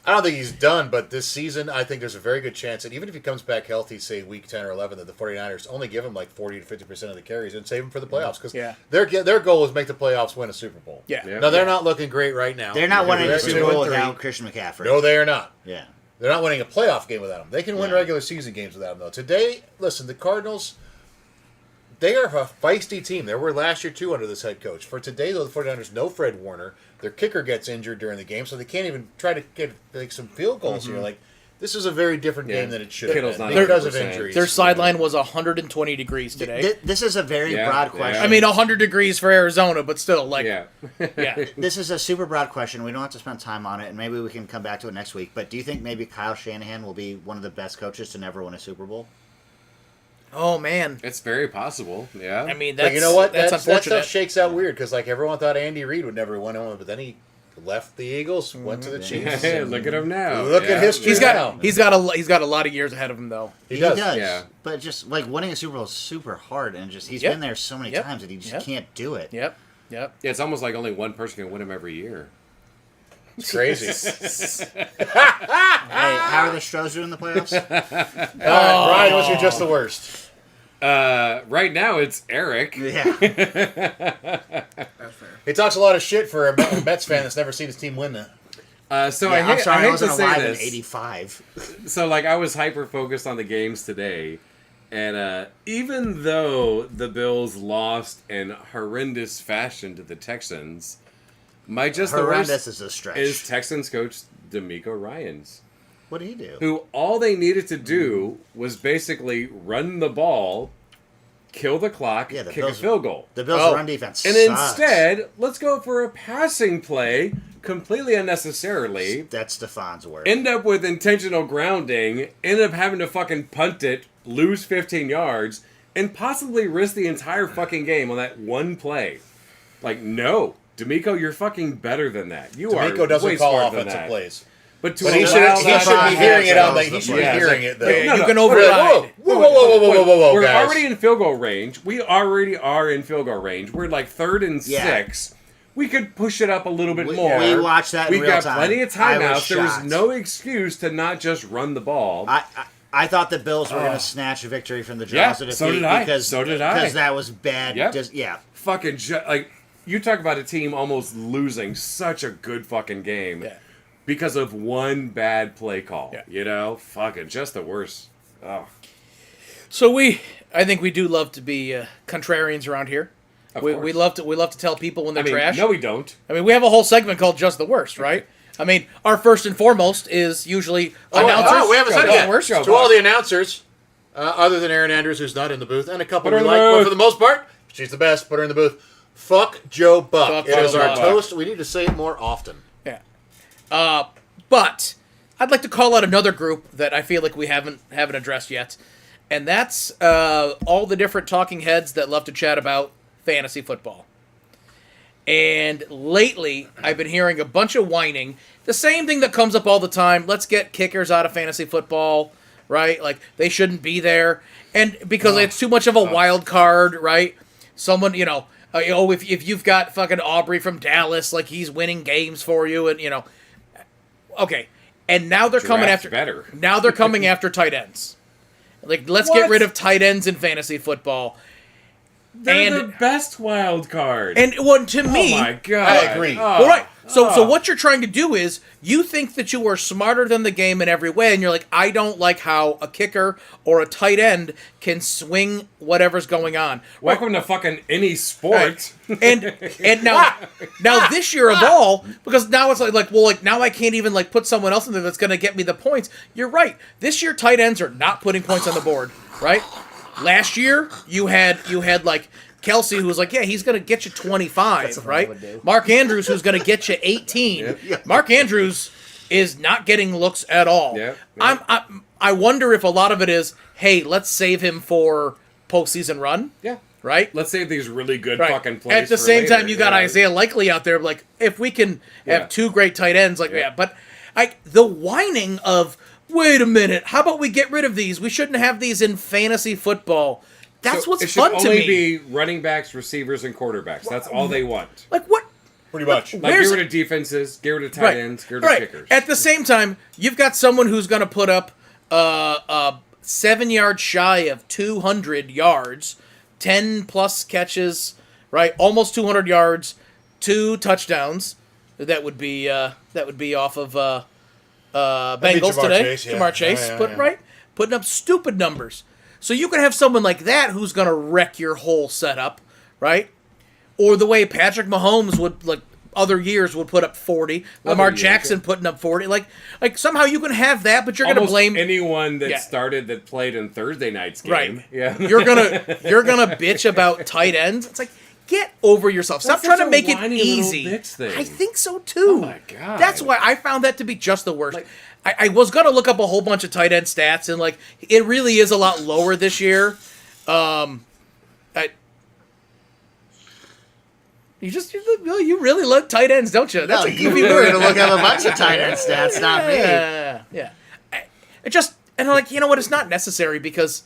I don't think he's done, but this season, I think there's a very good chance that even if he comes back healthy, say week 10 or 11, that the 49ers only give him like 40 to 50% of the carries and save him for the playoffs. Because their goal is make the playoffs, win a Super Bowl. Yeah. Now, they're not looking great right now. They're not winning a They're Super 2-3. Bowl without Christian McCaffrey. No, they are not. Yeah. They're not winning a playoff game without him. They can win regular season games without him, though. Today, listen, the Cardinals, they are a feisty team. They were last year, too, under this head coach. For today, though, the 49ers, no Fred Warner. Their kicker gets injured during the game, so they can't even try to get some field goals here. Like, this is a very different game than it should have Kittle's been not because of 100%. injuries. Their sideline was 120 degrees today. This is a very broad question. I mean, 100 degrees for Arizona, but still, like, Yeah. yeah. This is a super broad question. We don't have to spend time on it, and maybe we can come back to it next week. But do you think maybe Kyle Shanahan will be one of the best coaches to never win a Super Bowl? Oh man, It's very possible. Yeah. I mean, that's But you know what? That's That unfortunate. stuff shakes out weird because like everyone thought Andy Reid would never win one, but then he left the Eagles, went to the Chiefs. Look at him now. Look at history. He's now. got a lot of years ahead of him though. He does. Yeah. But just like winning a Super Bowl is super hard, and just he's Yep. been there so many Yep. times that he just Yep. can't do it. Yep. Yeah, it's almost like only one person can win him every year. It's crazy. Hey, how are the Stros doing in the playoffs? All right, Brian, what's your just the worst? Right now, it's Eric. Yeah. That's fair. He talks a lot of shit for a Mets fan that's never seen his team win that. So Yeah, I I'm sorry, I hate to wasn't say alive this. in '85. So like I was hyper focused on the games today, and even though the Bills lost in horrendous fashion to the Texans, my just the Horrendous worst is a stretch. is Texans coach D'Amico Ryans, What did he do? who all they needed to do was basically run the ball, kill the clock, Yeah, the kick Bills- a field goal. The Bills' Oh. run defense And sucks. instead, let's go for a passing play completely unnecessarily. That's Stefan's work. End up with intentional grounding, end up having to fucking punt it, lose 15 yards, and possibly risk the entire fucking game on that one play. Like, no. D'Amico, you're fucking better than that. You D'Amico are doesn't way call smarter than offensive that. plays. But to But he allow should that- be hearing it on the. Yeah, He should be yeah, hearing it's it though. like- you no, can Whoa, override. whoa, We're guys. already in field goal range. We already are in field goal range. We're like 3rd and Yeah. 6. We could push it up a little bit We- more. we watched that in We've real got time. plenty of I was timeouts. There was shocked. no excuse to not just run the ball. I thought the Bills were going to snatch a victory from the Yeah, jaws of defeat so did I. because So did I. because that was bad. Yep. Yeah. Fucking like you talk about a team almost losing such a good fucking game Yeah. because of one bad play call. Yeah. You know, fucking just the worst. Oh, So I think we do love to be contrarians around here. Of We course. love to tell people when I they're mean, trash. no, we don't. I mean, we have a whole segment called Just the Worst, right? I mean, our first and foremost is usually announcers. we haven't Just said the it yet. worst. Show. To all the announcers, other than Aaron Andrews, who's not in the booth, and a couple Put her we in the like, but booth. for the most part, she's the best. Put her in the booth. Fuck Joe Buck. Fuck It is Joe our Buck. toast. We need to say it more often. Yeah. But I'd like to call out another group that I feel like we haven't addressed yet, and that's all the different talking heads that love to chat about fantasy football. And lately, I've been hearing a bunch of whining. The same thing that comes up all the time. Let's get kickers out of fantasy football, right? Like, they shouldn't be there. And because it's too much of a wild card, right? Someone, if you've got fucking Aubrey from Dallas, like, he's winning games for you, and, okay. And now they're coming Draft after... better. Now they're coming after tight ends. Like, let's What? get rid of tight ends in fantasy football. They're And- the best wild card. And well, to me... oh my god, I agree. Oh. All right. So what you're trying to do is you think that you are smarter than the game in every way, and you're like, I don't like how a kicker or a tight end can swing whatever's going on. Welcome to fucking any sport. And now this year of all, because now it's like now I can't even like put someone else in there that's going to get me the points. You're right. This year tight ends are not putting points on the board, right? Last year you had like Kelsey, who was like, yeah, he's going to get you 25, right? Mark Andrews, who's going to get you 18. Yep. Mark Andrews is not getting looks at all. Yep. I wonder if a lot of it is, hey, let's save him for postseason run, Yeah. right? Let's save these really good Right. fucking plays. At the for same later, time, you got know? Isaiah Likely out there. Like, if we can Yeah. have two great tight ends, like Yeah. but the whining of, wait a minute, how about we get rid of these? We shouldn't have these in fantasy football. That's So what's it should fun to only me. be running backs, receivers, and quarterbacks. That's all they want. Like what? Pretty much. Like, get rid of defenses, get rid of tight ends, get rid of kickers. At the same time, you've got someone who's going to put up 7 yards shy of 200 yards, 10 plus catches, right? Almost 200 yards, 2 touchdowns. That would be off of Bengals Ja'Marr today. Chase, yeah. Ja'Marr Chase, Yeah. putting up stupid numbers. So you can have someone like that who's going to wreck your whole setup, right? Or the way Patrick Mahomes would, like, other years would put up 40. Lamar years, Jackson putting up 40. Like somehow you can have that, but you're going to Almost blame anyone that Yeah. that played in Thursday night's game. Right. Yeah. you're gonna bitch about tight ends. It's like, get over yourself. Stop That's trying such to a make it whiny little easy. bitch thing. I think so too. Oh my God. That's why I found that to be just the worst. Like- I was gonna look up a whole bunch of tight end stats, and like it really is a lot lower this year. You really love tight ends, don't you? That's No, a you goofy were word. going to look up a bunch of tight end stats, not me. Yeah. It just, and I'm like, you know what? It's not necessary because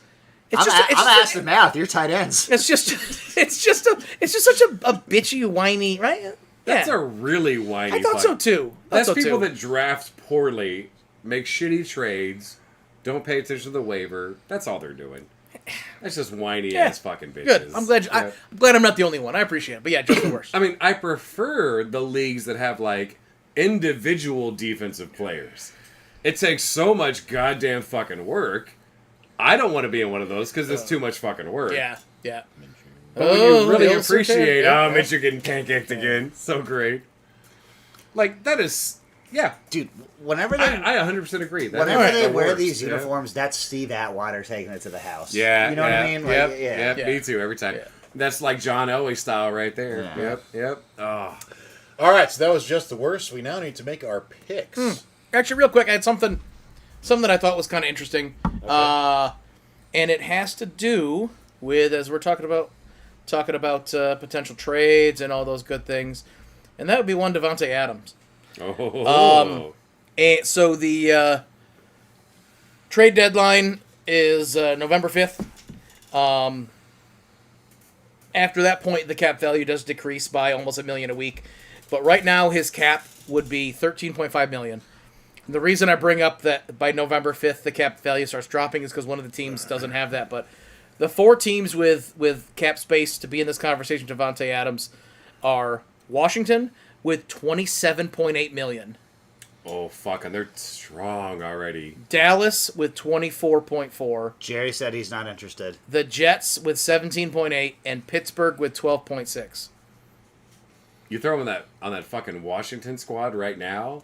it's I'm asking Matt, you're tight ends. It's just such a bitchy, whiny, right? That's yeah. a really whiny. I thought so too. That's people that draft poorly, make shitty trades, don't pay attention to the waiver. That's all they're doing. That's just whiny ass fucking bitches. Good. I'm glad. Yeah. I'm glad I'm not the only one. I appreciate it. But yeah, just the worst. I mean, I prefer the leagues that have like individual defensive players. It takes so much goddamn fucking work. I don't want to be in one of those because it's too much fucking work. Yeah. But when you really the old appreciate, Sertan. Michigan can't get again. So great. Like, that is, yeah. Dude, whenever they, I 100% agree. That whenever is they the wear worst, these yeah. uniforms, that's Steve Atwater taking it to the house. Yeah. You know what I mean? Like, Yep, yeah. yep, me too, every time. Yeah. That's like John Elway style right there. Yeah. Yep. Oh. All right, so that was just the worst. We now need to make our picks. Actually, real quick, I had something that I thought was kind of interesting, and it has to do with, as we're talking about potential trades and all those good things, and that would be one Devontae Adams. And so the trade deadline is November 5th. After that point, the cap value does decrease by almost $1 million a week, but right now his cap would be $13.5 million. The reason I bring up that by November 5th the cap value starts dropping is because one of the teams doesn't have that. But the 4 teams with cap space to be in this conversation, Devontae Adams, are Washington with $27.8 million, Oh, fuck, and they're strong already. Dallas with 24.4, Jerry said he's not interested. the Jets with 17.8, and Pittsburgh with 12.6. You throw him on that fucking Washington squad right now?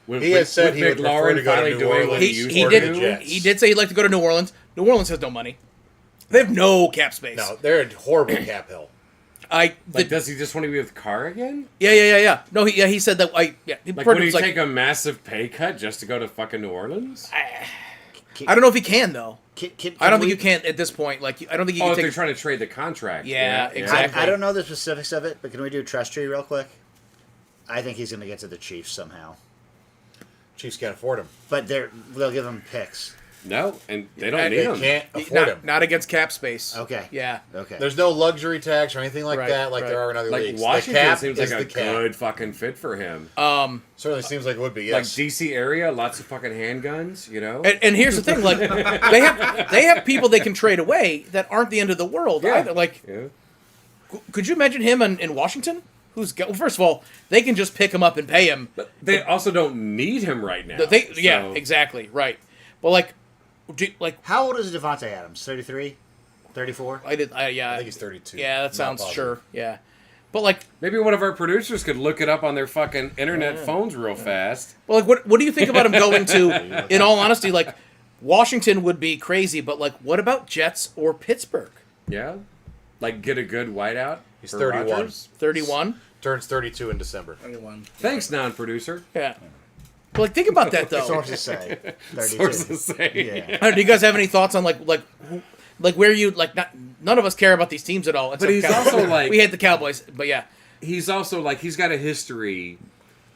He has said he would prefer to go to finally New doing what Orleans. he used He to did. do? Jets. He did say he'd like to go to New Orleans. New Orleans has no money. They have no cap space. No, they're a horrible cap hill. Like, does he just want to be with Carr again? Yeah. No, he said that. Like, He would pretty he much like, take a massive pay cut just to go to fucking New Orleans? I don't know if he can though. Can I don't think we- you can at this point. Like, I don't think you Oh, can if they're take. trying to trade the contract. Yeah, I, exactly. I don't know the specifics of it, but can we do trust tree real quick? I think he's going to get to the Chiefs somehow. Chiefs can't afford him. But they'll give him picks. No, and they don't And need They him. can't afford him. Not against cap space. Okay. Yeah. Okay. There's no luxury tax or anything like Right, that, like right. there are in other Like, leagues. Washington the cap seems like is a the cap. good fucking fit for him. Certainly seems like it would be. Like, Yes. DC area, lots of fucking handguns, you know? And here's the thing, like they have people they can trade away that aren't the end of the world Yeah. either. Like, Yeah. could you imagine him in Washington? Well, first of all, they can just pick him up and pay him. But they also don't need him right now. Yeah, so- exactly, right. But like How old is Devontae Adams? 33? 34? I I think he's 32. Yeah, that Not sounds positive. sure. Yeah, but like, Maybe one of our producers could look it up on their fucking internet phones real fast. well, like what do you think about him going to? In all honesty, like Washington would be crazy, but like, what about Jets or Pittsburgh? Yeah? Like, get a good whiteout? He's for 31. Rodgers? 31. Turns 32 in December. Thanks, non-producer. Yeah. But like, think about that though. Sources say 32. Sources say. Yeah. I don't know, do you guys have any thoughts on like where you like? None of us care about these teams at all. But he's except also, like- we hate the Cowboys, but yeah, He's also, like, he's got a history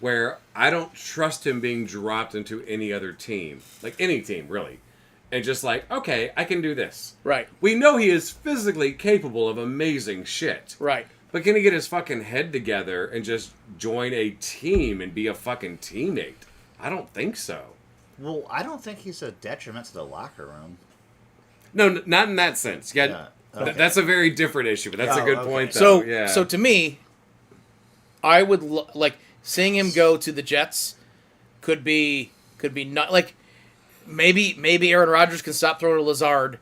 where I don't trust him being dropped into any other team. Like, any team, really. And just like, okay, I can do this. right, We know he is physically capable of amazing shit. right. But can he get his fucking head together and just join a team and be a fucking teammate? I don't think so. Well, I don't think he's a detriment to the locker room. No, not in that sense. Yeah, Yeah, okay. that's a very different issue, but that's a Oh, good okay. point, though. So to me, I would like seeing him go to the Jets. Could be not like maybe Aaron Rodgers can stop throwing to Lazard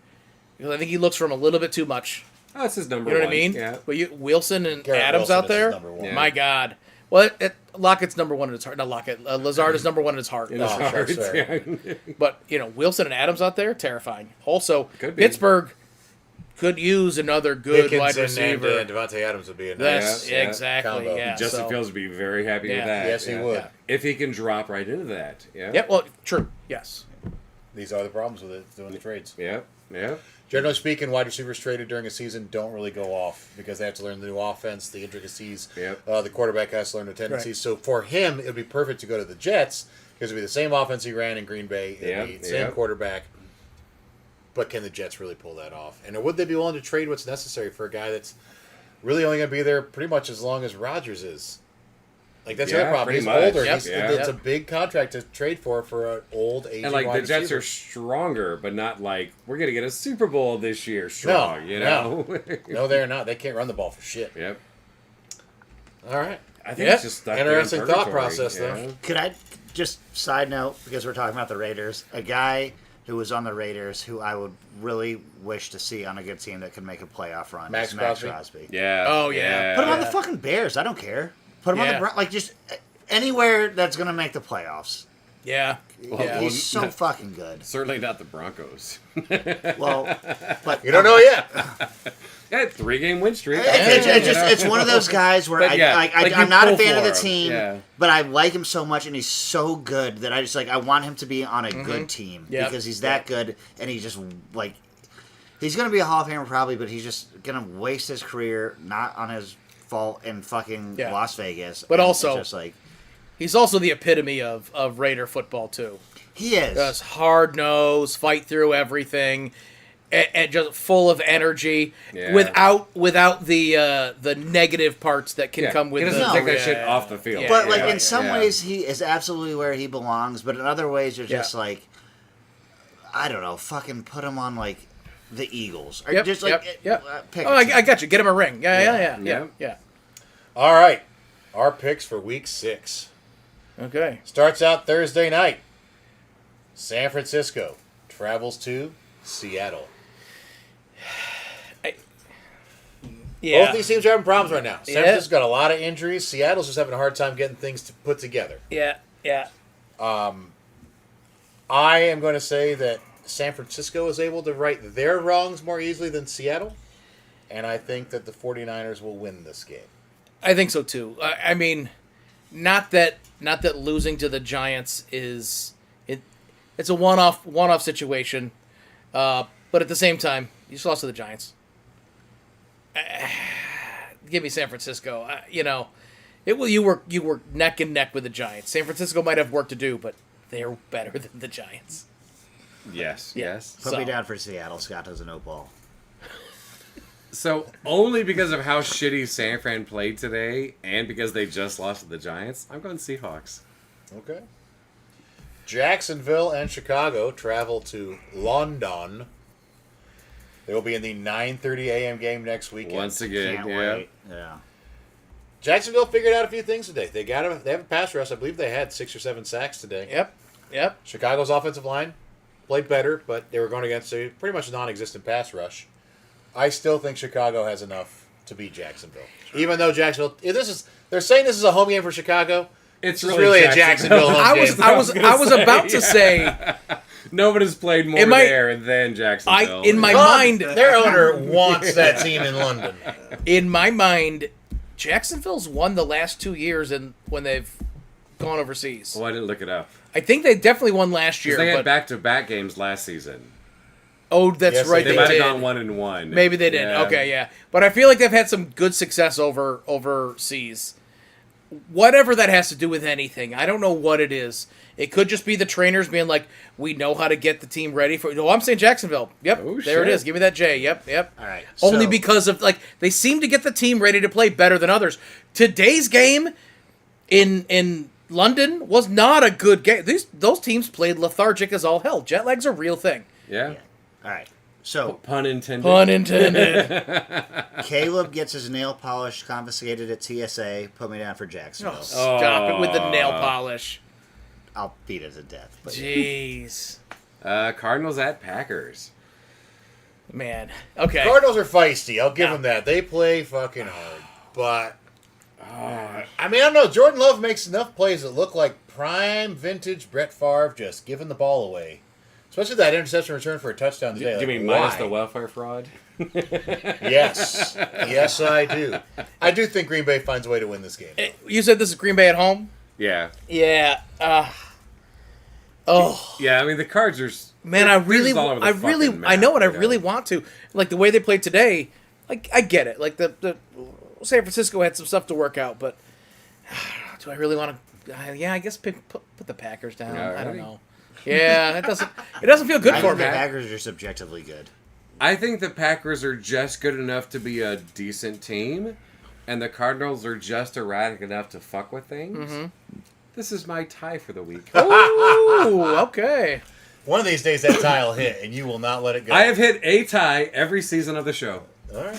because I think he looks for him a little bit too much. Oh, that's his number You know one. what I mean? Yeah. But Wilson and Garrett Adams Wilson out is there. number one. Yeah. My God. Well, Lockett's number one in his heart. Not Lockett. Lazard is number one in his heart. In No, his sure, heart, sure. yeah. But Wilson and Adams out there, terrifying. Also, Could be. Pittsburgh could use another good Pickens wide and receiver. Devontae Adams would be a nice. That's Yeah, yeah. exactly Combo. yeah. Justin so, Fields would be very happy with Yeah. that. Yes, he would. yeah. If he can drop right into that. Yeah. Yeah. Well, true. Yes. These are the problems with it, doing the trades. Yeah. Yeah. Generally speaking, wide receivers traded during a season don't really go off because they have to learn the new offense, the intricacies. Yep. The quarterback has to learn the tendencies. Right. So for him, it would be perfect to go to the Jets because it would be the same offense he ran in Green Bay, it'd be the same quarterback. But can the Jets really pull that off? And would they be willing to trade what's necessary for a guy that's really only going to be there pretty much as long as Rodgers is? Like, that's the Yeah, other problem. pretty He's much. older. Yep. It's Yeah. a big contract to trade for an old, aging And like wide the Jets receiver. are stronger, but not like we're gonna get a Super Bowl this year. Strong, you know. No, they're not. They can't run the ball for shit. Yep. All right. I think Yeah. it's just stuck there in Interesting thought purgatory, process, yeah. though. Could I just side note, because we're talking about the Raiders, a guy who was on the Raiders who I would really wish to see on a good team that could make a playoff run Max is Max Crosby? Crosby. Yeah. Oh, yeah. Put him on the Yeah. fucking Bears. I don't care. Put him on Yeah. the like just anywhere that's gonna make the playoffs. Yeah. Yeah. He's so fucking good. Certainly not the Broncos. Well, but You don't know yet. Yeah, 3-game win streak. It's one of those guys where But yeah, like you I'm not a pull fan of the for him. team, Yeah. but I like him so much, and he's so good that I just I want him to be on a good team Yep. because he's that good, and he just he's gonna be a Hall of Famer probably, but he's just gonna waste his career not on his fault in fucking Yeah. Las Vegas. But And also- it's just He's also the epitome of Raider football too. he is. Just hard nose, fight through everything, and just full of energy, Yeah. without the negative parts that can Yeah. come with he doesn't the take that yeah. shit off the field. Yeah. But Yeah. in some Yeah. ways, he is absolutely where he belongs. But in other ways, you're just Yeah. I don't know, fucking put him on the Eagles, or Yep, just yep. pick Oh, a I team. got you. Get him a ring. Yeah. Yeah. All right. Our picks for week 6. Okay. Starts out Thursday night. San Francisco travels to Seattle. Yeah. Both these teams are having problems right now. San Yeah. Francisco's got a lot of injuries. Seattle's just having a hard time getting things to put together. Yeah. I am going to say that San Francisco is able to right their wrongs more easily than Seattle. And I think that the 49ers will win this game. I think so too. I mean, not that losing to the Giants is it's a one-off situation, but at the same time, you just lost to the Giants. Give me San Francisco. You were neck and neck with the Giants. San Francisco might have work to do, but they're better than the Giants. Yes. Yeah. Yes. Put So- me down for Seattle. Scott doesn't know ball. So only because of how shitty San Fran played today, and because they just lost to the Giants, I'm going Seahawks. Okay. Jacksonville and Chicago travel to London. They will be in the 9:30 a.m. game next weekend. Once again, Can't yeah. wait. Yeah. Jacksonville figured out a few things today. They have a pass rush. I believe they had 6 or 7 sacks today. Yep. Chicago's offensive line played better, but they were going against a pretty much non-existent pass rush. I still think Chicago has enough to beat Jacksonville. Even though Jacksonville, they're saying this is a home game for Chicago. It's This is really a Jacksonville home I game. was about to say Nobody's played more It might- there than Jacksonville. in my Con- mind, their owner wants that team in London. in my mind, Jacksonville's won the last 2 years and when they've gone overseas. Well, I didn't look it up. I think they definitely won last 'Cause year. they had But back-to-back games last season. oh, that's Yes, right. They, They, might did. have gone 1-1. Maybe they did. Yeah. Okay, yeah. But I feel like they've had some good success overseas. whatever that has to do with anything. I don't know what it is. It could just be the trainers being like, we know how to get the team ready for. Oh, I'm saying Jacksonville. Yep, Oh, there it shit. is. Give me that J. Yep. All right. Only so- because of they seem to get the team ready to play better than others. Today's game in London was not a good game. Those teams played lethargic as all hell. Jet lag's a real thing. Yeah. Yeah. All right. So Pun intended. Pun intended. Caleb gets his nail polish confiscated at TSA. Put me down for Jacksonville. Stop it with the nail polish. I'll beat it to death. But Jeez. Cardinals at Packers. Man. Okay. Cardinals are feisty. I'll give Yeah. them that. They play fucking hard. But, I mean, I don't know. Jordan Love makes enough plays that look like prime vintage Brett Favre just giving the ball away. Especially that interception return for a touchdown today. Do you Like, mean minus why? the welfare fraud? Yes. Yes, I do. I do think Green Bay finds a way to win this game. You said this is Green Bay at home? Yeah. Yeah. Oh. Yeah, I mean, the Cards are... Man, they're just all over the fucking map, I know what I you know? really want to. Like the way they played today, like I get it. Like the San Francisco had some stuff to work out, but do I really want to? Yeah, I guess put the Packers down. Yeah, I don't really? know. Yeah, it doesn't feel good I for think me. the Packers are subjectively good. I think the Packers are just good enough to be a decent team, and the Cardinals are just erratic enough to fuck with things. Mm-hmm. This is my tie for the week. Ooh, okay. One of these days that tie will hit, and you will not let it go. I have hit a tie every season of the show. All right.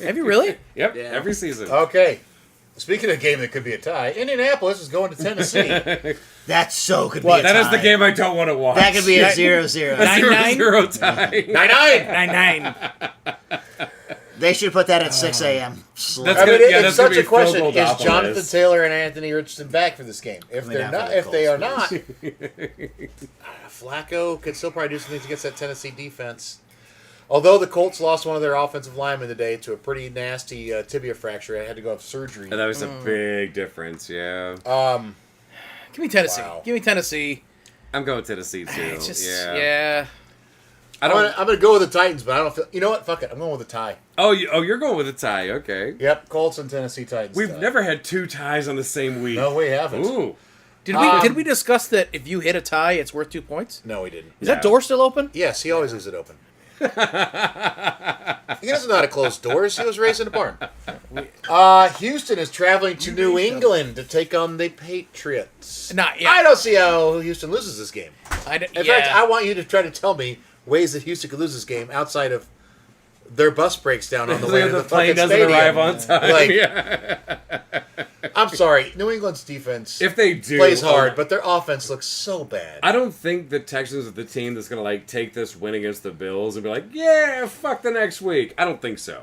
Have you really? Yep, Yeah. every season. Okay. Speaking of a game that could be a tie, Indianapolis is going to Tennessee. That so could What? be a That is the tie. game I don't want to watch. That could be a That- 0-0. a 9-9? 0-0 tie. 9-9. 9-9. They should put that at 6 a.m. That's I mean, gonna- yeah, it's that's gonna such be a question. field Is goal Jonathan doppelers. Taylor and Anthony Richardson back for this game? If me they're down for not, the if they are Colts, not, Flacco could still probably do some things against that Tennessee defense. Although the Colts lost one of their offensive linemen today to a pretty nasty tibia fracture, and had to go have surgery. And that was a big difference, yeah. Give me Tennessee. Wow. Give me Tennessee. I'm going Tennessee, too. It's just yeah. yeah. I I'm don't... gonna go with the Titans, but I don't feel. You know what? Fuck it. I'm going with a tie. you're going with a tie, okay. Yep, Colts and Tennessee Titans. We've tie. never had two ties on the same week. No, we haven't. Ooh. Did we discuss that if you hit a tie, it's worth 2 points? No, we didn't. Is that door still open? Yes, he always leaves it open. He doesn't know how to close doors. He was raised in a barn. Houston is traveling to New England to take on the Patriots. Not yet. I don't see how Houston loses this game. In yeah. fact, I want you to try to tell me ways that Houston could lose this game outside of their bus breaks down on the way to the plane fucking doesn't stadium. arrive on time. Like- yeah. I'm sorry, New England's defense If they do, plays hard, but their offense looks so bad. I don't think the Texans are the team that's gonna like take this win against the Bills and be like, yeah, fuck the next week. I don't think so.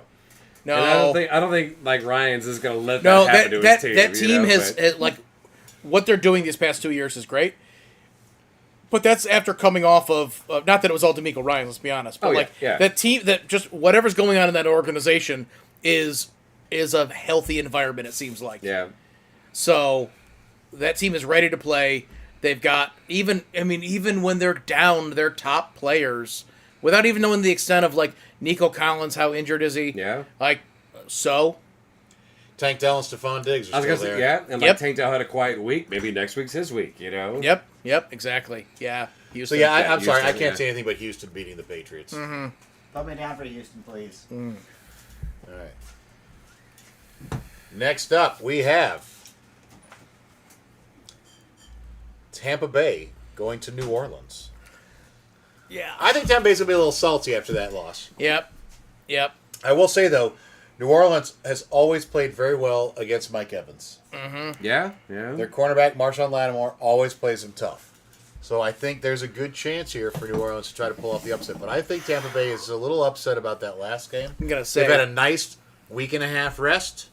no. And I don't think like Ryan's is gonna let No, that happen to his team. that you team know, has, but- like what they're doing these past 2 years is great. But that's after coming off of not that it was all D'Amico Ryan, let's be honest. But Oh, yeah, like yeah. that team, that just whatever's going on in that organization is a healthy environment. It seems like. yeah. So that team is ready to play. They've got even when they're down their top players, without even knowing the extent of like Nico Collins, how injured is he? Yeah. Like so. Tank Dell and Stephon Diggs are I was still gonna say, there. yeah, and Yep. like Tank Dell had a quiet week. Maybe next week's his week, you know? Yep, exactly. Yeah. So Houston. yeah, Yeah, I'm sorry, I Houston, can't yeah. see anything but Houston beating the Patriots. Put me down for Houston, please. All right. Next up, we have Tampa Bay going to New Orleans. Yeah. I think Tampa Bay's gonna be a little salty after that loss. Yep. I will say though, New Orleans has always played very well against Mike Evans. Yeah, yeah. Their cornerback Marshawn Lattimore always plays him tough. So I think there's a good chance here for New Orleans to try to pull off the upset. But I think Tampa Bay is a little upset about that last game. I'm gonna say They've had a nice week and a half rest.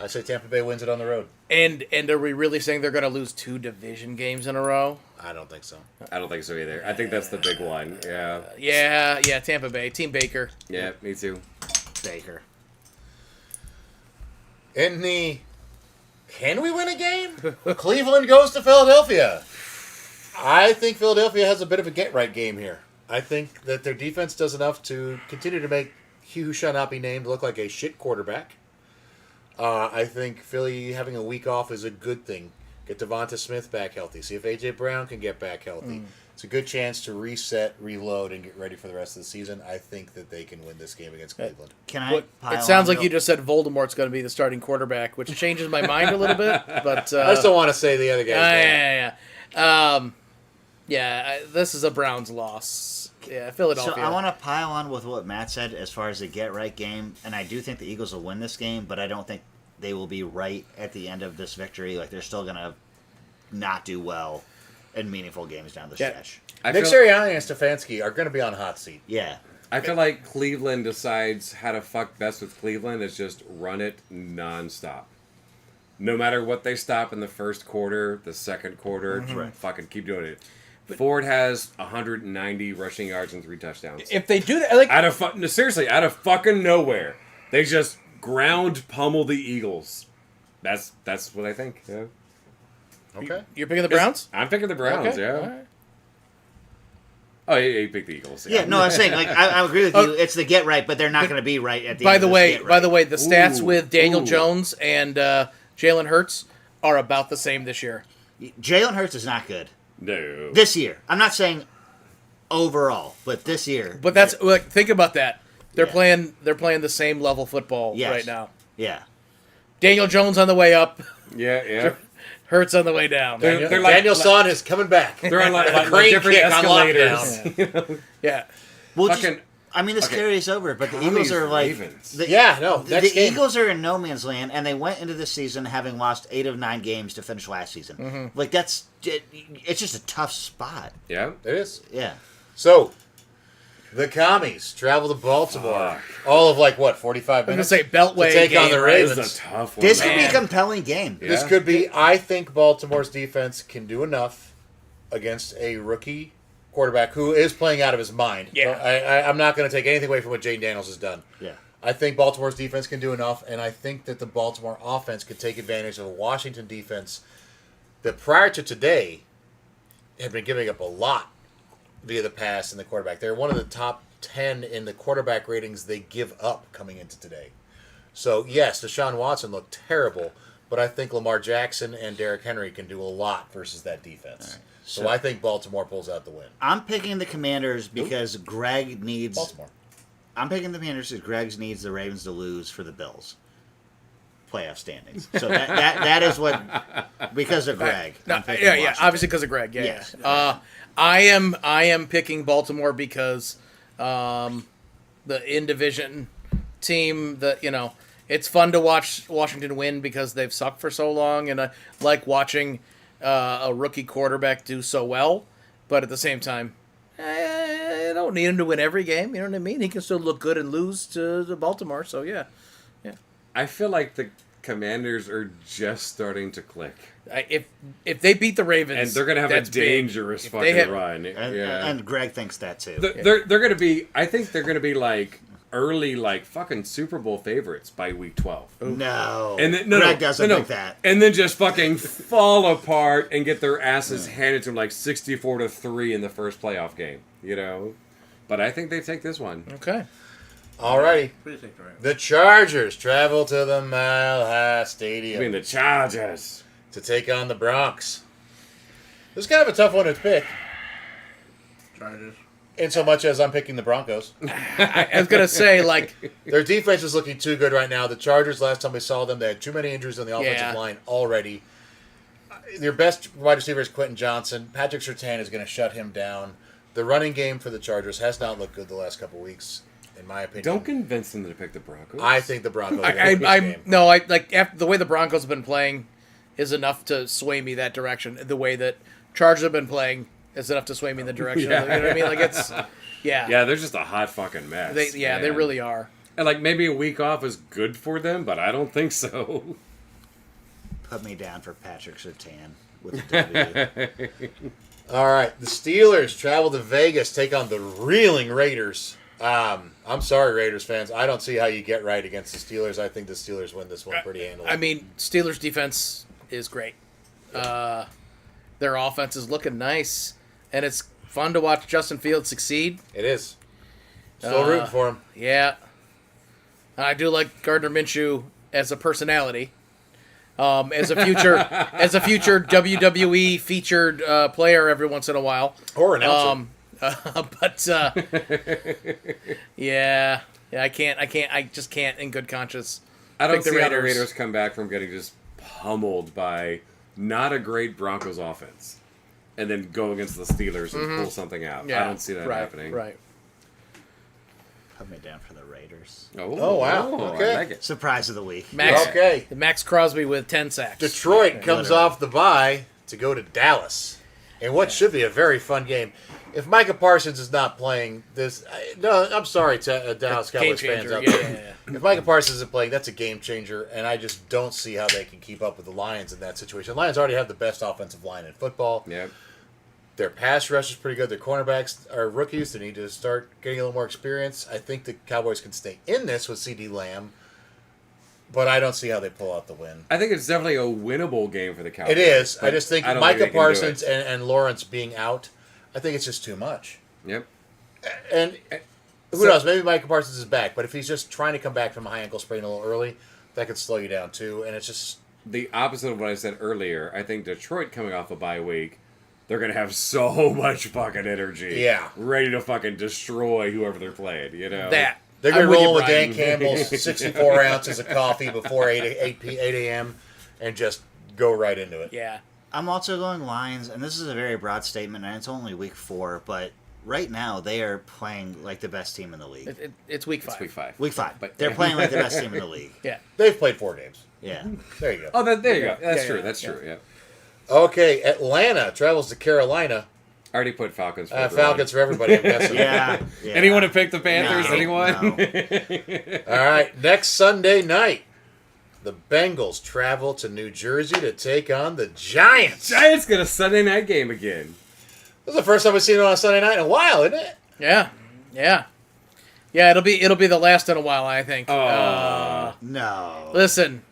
I say Tampa Bay wins it on the road. and are we really saying they're gonna lose 2 division games in a row? I don't think so. I don't think so either. I think that's the big one. Yeah. Yeah, Tampa Bay. Team Baker. Yeah, me too. Baker. In the can we win a game? Cleveland goes to Philadelphia. I think Philadelphia has a bit of a get-right game here. I think that their defense does enough to continue to make Hugh who shall not be named look like a shit quarterback. I think Philly having a week off is a good thing. Get Devonta Smith back healthy. See if A.J. Brown can get back healthy. It's a good chance to reset, reload, and get ready for the rest of the season. I think that they can win this game against Cleveland. Can I? pile It sounds on like you real- just said Voldemort's going to be the starting quarterback, which changes my mind a little bit. But I just don't want to say the other guy's name. This is a Browns loss. Yeah, Philadelphia. So I want to pile on with what Matt said as far as the get right game, and I do think the Eagles will win this game, but I don't think they will be right at the end of this victory. Like they're still gonna not do well in meaningful games down the Yeah. stretch. Nick Sirianni and Stefanski are going to be on hot seat. Yeah. I feel like Cleveland decides how to fuck best with Cleveland is just run it nonstop. No matter what they stop in the first quarter, the second quarter, Right. fucking keep doing it. Ford has 190 rushing yards and 3 touchdowns. if they do that, like Out of no, seriously, out of fucking nowhere, they just ground pummel the Eagles. That's what I think. Yeah. Okay. you're picking the Browns. I'm picking the Browns. Okay, Yeah. all right. Oh, you picked the Eagles. Yeah, no, I'm saying like I agree with you. It's the get right, but they're not going to be right at the By end. the of way, this get right. the stats Ooh, with Daniel ooh. Jones and Jalen Hurts are about the same this year. Jalen Hurts is not good No. this year. I'm not saying overall, but this year. But that's like think about that. They're Yeah. playing the same level football Yes. right now. Yeah. Daniel Jones on the way up, Yeah. Hurts on the way down. They're like- Daniel Son is coming back. They're on like Crane different kick on escalators. Yeah. Well, Fucking- I mean, this okay. carries over, but the Commies Eagles are like Ravens. the- Yeah, no. The Next game. Eagles are in no man's land, and they went into this season having lost 8 of 9 games to finish last season. Like it's just a tough spot. Yeah. It is. Yeah. So, the Commies travel to Baltimore. All of 45 I'm gonna minutes? say Beltway to take on game, the right? This Ravens. is a tough one. This could be a Man. compelling game. Yeah. This could be. I think Baltimore's defense can do enough against a rookie quarterback who is playing out of his mind. Yeah. I'm not going to take anything away from what Jane Daniels has done. Yeah. I think Baltimore's defense can do enough, and I think that the Baltimore offense could take advantage of a Washington defense that prior to today had been giving up a lot via the pass and the quarterback. They're one of the top 10 in the quarterback ratings they give up coming into today. So, yes, Deshaun Watson looked terrible, but I think Lamar Jackson and Derrick Henry can do a lot versus that defense. So, So- I think Baltimore pulls out the win. I'm picking the Commanders because Greg needs. Baltimore. I'm picking the Commanders because Greg needs the Ravens to lose for the Bills playoff standings. So that is what because of Greg. No, I'm picking yeah, Washington. obviously because of Greg. Yeah, Yes. yeah. I am picking Baltimore because the in division team that it's fun to watch Washington win because they've sucked for so long, and I like watching a rookie quarterback do so well. But at the same time, I don't need him to win every game. You know what I mean? He can still look good and lose to Baltimore. So yeah, I feel like the Commanders are just starting to click. if they beat the Ravens, And they're going to have a that's big. dangerous If they fucking have- run. And, Yeah. and Greg thinks that too. They're going to be, I think they're going to be like early, like fucking Super Bowl favorites by week 12. No. And then, Greg doesn't think that. And then just fucking fall apart and get their asses handed to them like 64-3 in the first playoff game, But I think they take this one. Okay. Alrighty. The Chargers travel to the Mile High Stadium I mean, the Chargers. to take on the Bronx. This is kind of a tough one to pick, Chargers. in so much as I'm picking the Broncos. I was gonna say Their defense is looking too good right now. The Chargers, last time we saw them, they had too many injuries on the offensive Yeah. line already. Their best wide receiver is Quentin Johnson. Patrick Surtain is going to shut him down. The running game for the Chargers has not looked good the last couple weeks, in my opinion. Don't convince them to pick the Broncos. I think the Broncos will win this game. After the way the Broncos have been playing is enough to sway me that direction. The way that Chargers have been playing is enough to sway me in the direction. Yeah. You know what I mean? Like it's Yeah, they're just a hot fucking mess. they man. really are. And like maybe a week off is good for them, but I don't think so. Put me down for Patrick Surtain with a W. All right, the Steelers travel to Vegas, take on the reeling Raiders. I'm sorry, Raiders fans. I don't see how you get right against the Steelers. I think the Steelers win this one pretty handily. I mean, Steelers defense is great. Their offense is looking nice, and it's fun to watch Justin Fields succeed. it is. Still rooting for him. Yeah, I do like Gardner Minshew as a personality, as a future WWE featured player every once in a while. Or announcer. But yeah, I just can't in good conscience. I don't pick the see how the Raiders. Raiders come back from getting just pummeled by not a great Broncos offense, and then go against the Steelers and pull something out. I don't see that right, happening. Right. Put me down for the Raiders. Oh, wow. Okay. I like it. Surprise of the week. Max, Okay. Max Crosby with 10 sacks. Detroit comes Literally. off the bye to go to Dallas in what should be a very fun game. If Micah Parsons is not playing this, I'm sorry to Dallas Game Cowboys fans changer. out Yeah, there. yeah, yeah. If Micah Parsons isn't playing, that's a game changer, and I just don't see how they can keep up with the Lions in that situation. The Lions already have the best offensive line in football. Yep. Their pass rush is pretty good. Their cornerbacks are rookies. They need to start getting a little more experience. I think the Cowboys can stay in this with C.D. Lamb, but I don't see how they pull out the win. I think it's definitely a winnable game for the Cowboys. It is. I but just think I don't Micah they can do Parsons it. and Lawrence being out, I think it's just too much. Yep. And who knows? Maybe Micah Parsons is back, but if he's just trying to come back from a high ankle sprain a little early, that could slow you down too. And it's just The opposite of what I said earlier. I think Detroit coming off a bye week, they're gonna have so much fucking energy. Yeah. Ready to fucking destroy whoever they're playing. You know. That. they're going I'm to with you, roll with Brian. Dan Campbell's 64 ounces of coffee before 8 a.m. and just go right into it. Yeah. I'm also going Lions, and this is a very broad statement, and it's only week 4, but right now they are playing like the best team in the league. It's week 5. It's week 5. Week 5. But- They're playing like the best team in the league. Yeah. They've played 4 games. Yeah. There you go. Oh, there you go. That's Yeah, true. yeah, That's yeah. true. Yeah. Okay, Atlanta travels to Carolina. I already put Falcons for everyone. Falcons for everybody, I'm guessing. Yeah. yeah. Anyone to pick the Panthers? No, Anyone? no. All right, next Sunday night, the Bengals travel to New Jersey to take on the Giants. Giants get a Sunday night game again. This is the first time we've seen it on a Sunday night in a while, isn't it? Yeah. Yeah. Yeah, it'll be the last in a while, I think. No. Listen,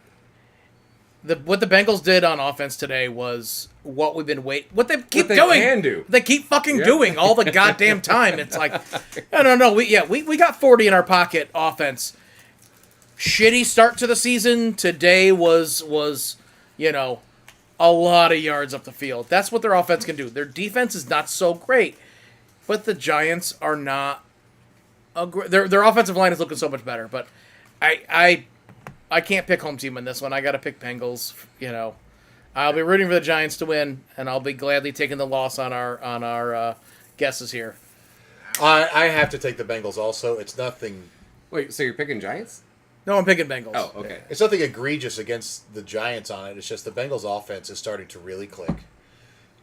what the Bengals did on offense today was what we've been waiting. What they keep they doing. can do. They keep fucking Yeah. doing all the goddamn time. It's like, I don't know. We got 40 in our pocket offense. Shitty start to the season. Today was a lot of yards up the field. That's what their offense can do. Their defense is not so great, but the Giants are not. Their offensive line is looking so much better, but I can't pick home team in this one. I got to pick Bengals. I'll be rooting for the Giants to win, and I'll be gladly taking the loss on our guesses here. I have to take the Bengals also. It's nothing. Wait, so you're picking Giants? No, I'm picking Bengals. Oh, okay. It's nothing egregious against the Giants on it. It's just the Bengals' offense is starting to really click.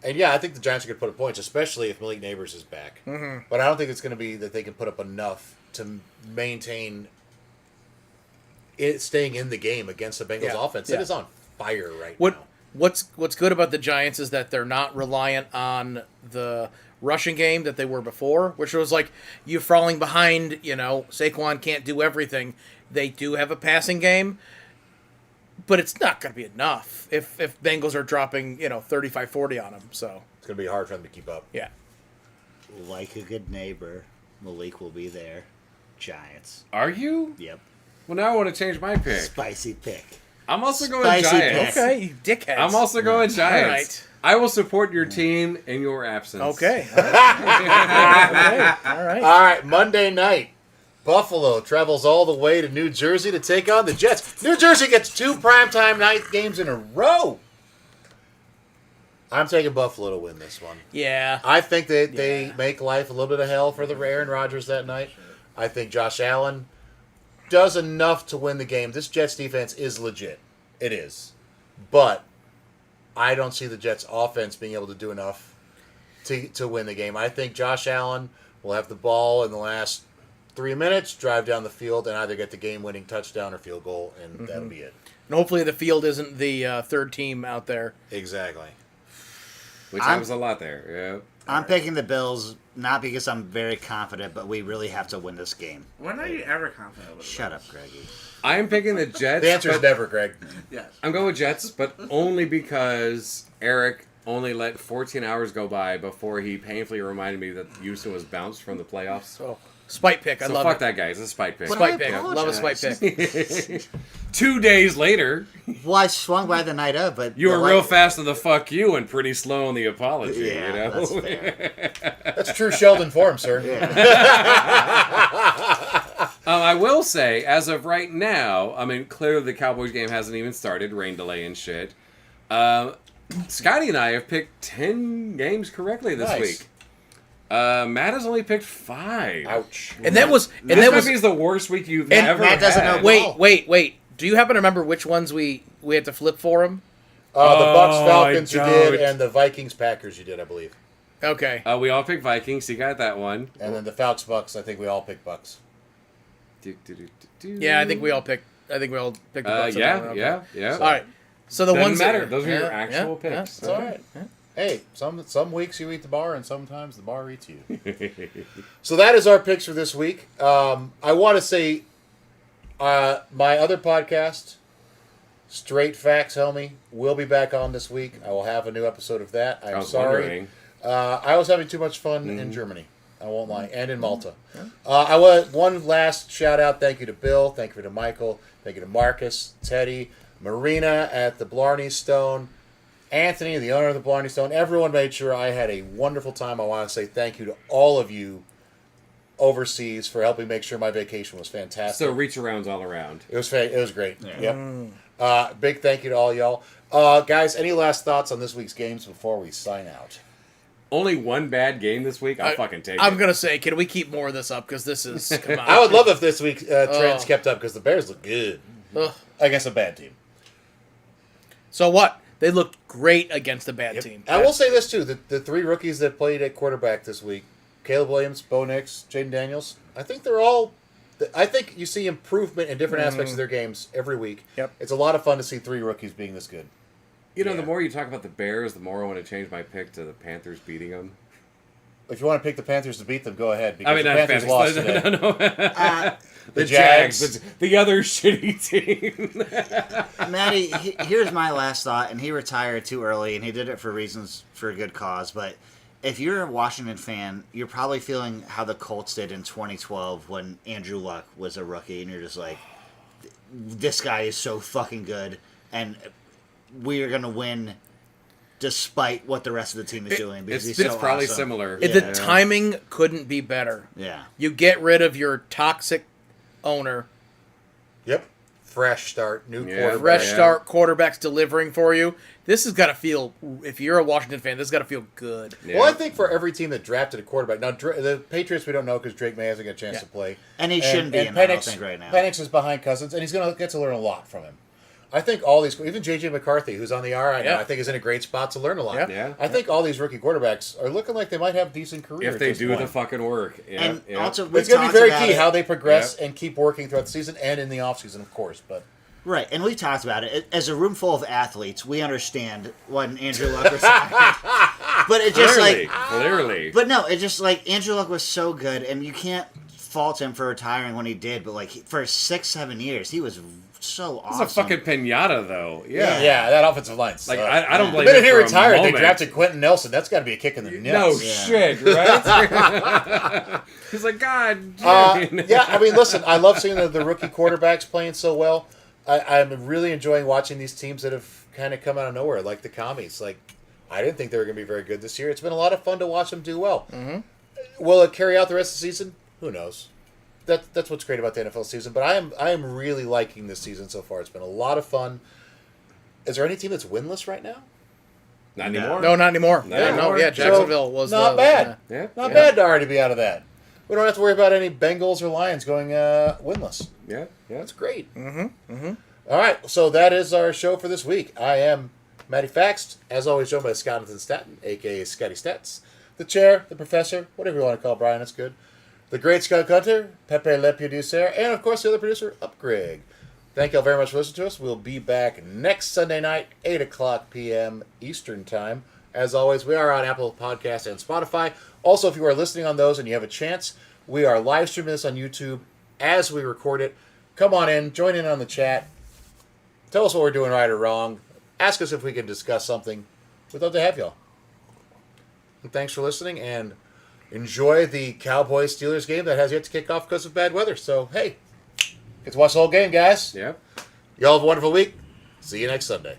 And yeah, I think the Giants are going to put up points, especially if Malik Neighbors is back. Mm-hmm. But I don't think it's going to be that they can put up enough to maintain it staying in the game against the Bengals' Yeah, offense. yeah. It is on fire right now. What's good about the Giants is that they're not reliant on the rushing game that they were before, which was like you falling behind. Saquon can't do everything. They do have a passing game, but it's not going to be enough if Bengals are dropping 35-40 on them. So It's going to be hard for them to keep up. yeah, Like a good neighbor, Malik will be there. Giants. Are you? Yep. Well, now I want to change my pick. Spicy pick. I'm also going Spicy Giants. pick. okay, you dickheads. I'm also going Giants. All right. I will support your team in your absence. Okay. All right. All right. All right, Monday night. Buffalo travels all the way to New Jersey to take on the Jets. New Jersey gets 2 primetime night games in a row. I'm taking Buffalo to win this one. Yeah. I think that they make life a little bit of hell for the Aaron Rodgers that night. I think Josh Allen does enough to win the game. This Jets defense is legit. It is. But I don't see the Jets offense being able to do enough to win the game. I think Josh Allen will have the ball in the last 3 minutes, drive down the field, and either get the game-winning touchdown or field goal, and that'll be it. And hopefully the field isn't the third team out there. Exactly. Which happens a lot there. I'm picking the Bills, not because I'm very confident, but we really have to win this game. When are you ever confident with Shut up, Greggy. Yeah. I am picking the Jets. The answer is but never, Greg. Yes. I'm going with Jets, but only because Eric only let 14 hours go by before he painfully reminded me that Houston was bounced from the playoffs. Oh. Spite pick. I So love fuck it. that guy. It's a spite pick. But Spite I pick. Love a spite apologize. pick. 2 days later, Well, I swung by the night of, but you the were real light- fast on the fuck you and pretty slow on the apology. Yeah, you know? that's fair. That's true Sheldon form, sir. I will say, as of right now, I mean, clearly the Cowboys game hasn't even started, rain delay and shit. Scotty and I have picked 10 games correctly this Nice. week. Matt has only picked 5. Ouch. And that was. And This that might was. be the worst week you've And ever Matt doesn't had. know- Wait. Do you happen to remember which ones we had to flip for him? The Bucks Oh, Falcons you I did, don't. and the Vikings Packers you did, I believe. Okay. We all picked Vikings. You got that one. And then the Falcons Bucks, I think we all picked Bucks. Yeah, I think we all picked. the Bucks. on that one. Okay. Yeah. All right. So the Doesn't ones matter. that, Those are your actual picks. It's all right. Hey, some weeks you eat the bar, and sometimes the bar eats you. So that is our picks for this week. I want to say my other podcast, Straight Facts, Helmy, will be back on this week. I will have a new episode of that. I I'm was sorry. wondering. I was having too much fun in Germany. I won't lie, and in Malta. I want one last shout out. Thank you to Bill. Thank you to Michael. Thank you to Marcus, Teddy, Marina at the Blarney Stone, Anthony, the owner of the Blarney Stone. Everyone made sure I had a wonderful time. I want to say thank you to all of you overseas for helping make sure my vacation was fantastic. So reach arounds all around. It was great. Yeah. Yep. Big thank you to all y'all. Guys, any last thoughts on this week's games before we sign out? Only one bad game this week. I'll fucking take I'm it. gonna say, can we keep more of this up? Because this is. Come on. I would love if this week trends kept up because the Bears look good Ugh. against a bad team. So what? They looked great against a bad team. I will say this too: the 3 rookies that played at quarterback this week, Caleb Williams, Bo Nix, Jaden Daniels. I think they're all. I think you see improvement in different aspects of their games every week. Yep. It's a lot of fun to see 3 rookies being this good. You know, Yeah. the more you talk about the Bears, the more I want to change my pick to the Panthers beating them. If you want to pick the Panthers to beat them, go ahead. Because I mean, the not Panthers Panthers. lost today. No. The Jags. Jags. The other shitty team. Matty, here's my last thought, and he retired too early, and he did it for reasons for a good cause. But if you're a Washington fan, you're probably feeling how the Colts did in 2012 when Andrew Luck was a rookie, and you're just like, this guy is so fucking good, and we are going to win despite what the rest of the team is doing because It's, he's it's so probably awesome. similar. The timing couldn't be better. Yeah. You get rid of your toxic owner, Yep. Fresh start, new Yeah. quarterback. fresh Yeah. start, quarterbacks delivering for you. This has got to feel. If you're a Washington fan, this has got to feel good. Yeah. Well, I think for every team that drafted a quarterback, now the Patriots we don't know because Drake May hasn't got a chance Yeah. to play, And he shouldn't be in that, I don't think, right now. Penix is behind Cousins, and he's going to get to learn a lot from him. I think all these, even J.J. McCarthy, who's on the RI now, Yeah. I think is in a great spot to learn a lot. Yeah. Yeah. I think all these rookie quarterbacks are looking like they might have decent careers. If they at this do point. the fucking work. Yeah, And yeah. also, we It's going to talked be very about key it. how they progress Yeah. and keep working throughout the season and in the offseason, of course. But Right, and we talked about it. As a room full of athletes, we understand when Andrew Luck retired. But it just Clearly. but no, it just like Andrew Luck was so good, and you can't fault him for retiring when he did. But like for 6-7 years, he was so It's awesome. a fucking pinata, though. Yeah. yeah, that offensive line. Like, sucks. I don't the blame minute him he for a retired, they moment. drafted Quentin Nelson. That's got to be a kick in the nuts. No Yeah. shit, right? He's like, God. Yeah, I mean, listen, I love seeing the rookie quarterbacks playing so well. I'm really enjoying watching these teams that have kind of come out of nowhere, like the Commies. Like, I didn't think they were going to be very good this year. It's been a lot of fun to watch them do well. Mm-hmm. Will it carry out the rest of the season? Who knows? That's what's great about the NFL season. But I am really liking this season so far. It's been a lot of fun. Is there any team that's winless right now? Not anymore. No, not anymore. Not Yeah, anymore. no, yeah, So, Jacksonville was not the, bad. Yeah. Not yeah. bad to already be out of that. We don't have to worry about any Bengals or Lions going winless. Yeah. Yeah. That's great. All right, so that is our show for this week. I am Matty Faxt, as always joined by Scottington Staton, a.k.a. Scotty Stats, the chair, the professor, whatever you want to call Brian, that's good, the great Scott Gunter, Pepe Le Producer, and of course the other producer, Up Greg. Thank you all very much for listening to us. We'll be back next Sunday night, 8 o'clock p.m. Eastern Time. As always, we are on Apple Podcasts and Spotify. Also, if you are listening on those and you have a chance, we are live streaming this on YouTube as we record it. Come on in, join in on the chat. Tell us what we're doing right or wrong. Ask us if we can discuss something. We'd love to have y'all. And thanks for listening, and enjoy the Cowboys-Steelers game that has yet to kick off because of bad weather. So, hey, get to watch the whole game, guys. Yep. Y'all have a wonderful week. See you next Sunday.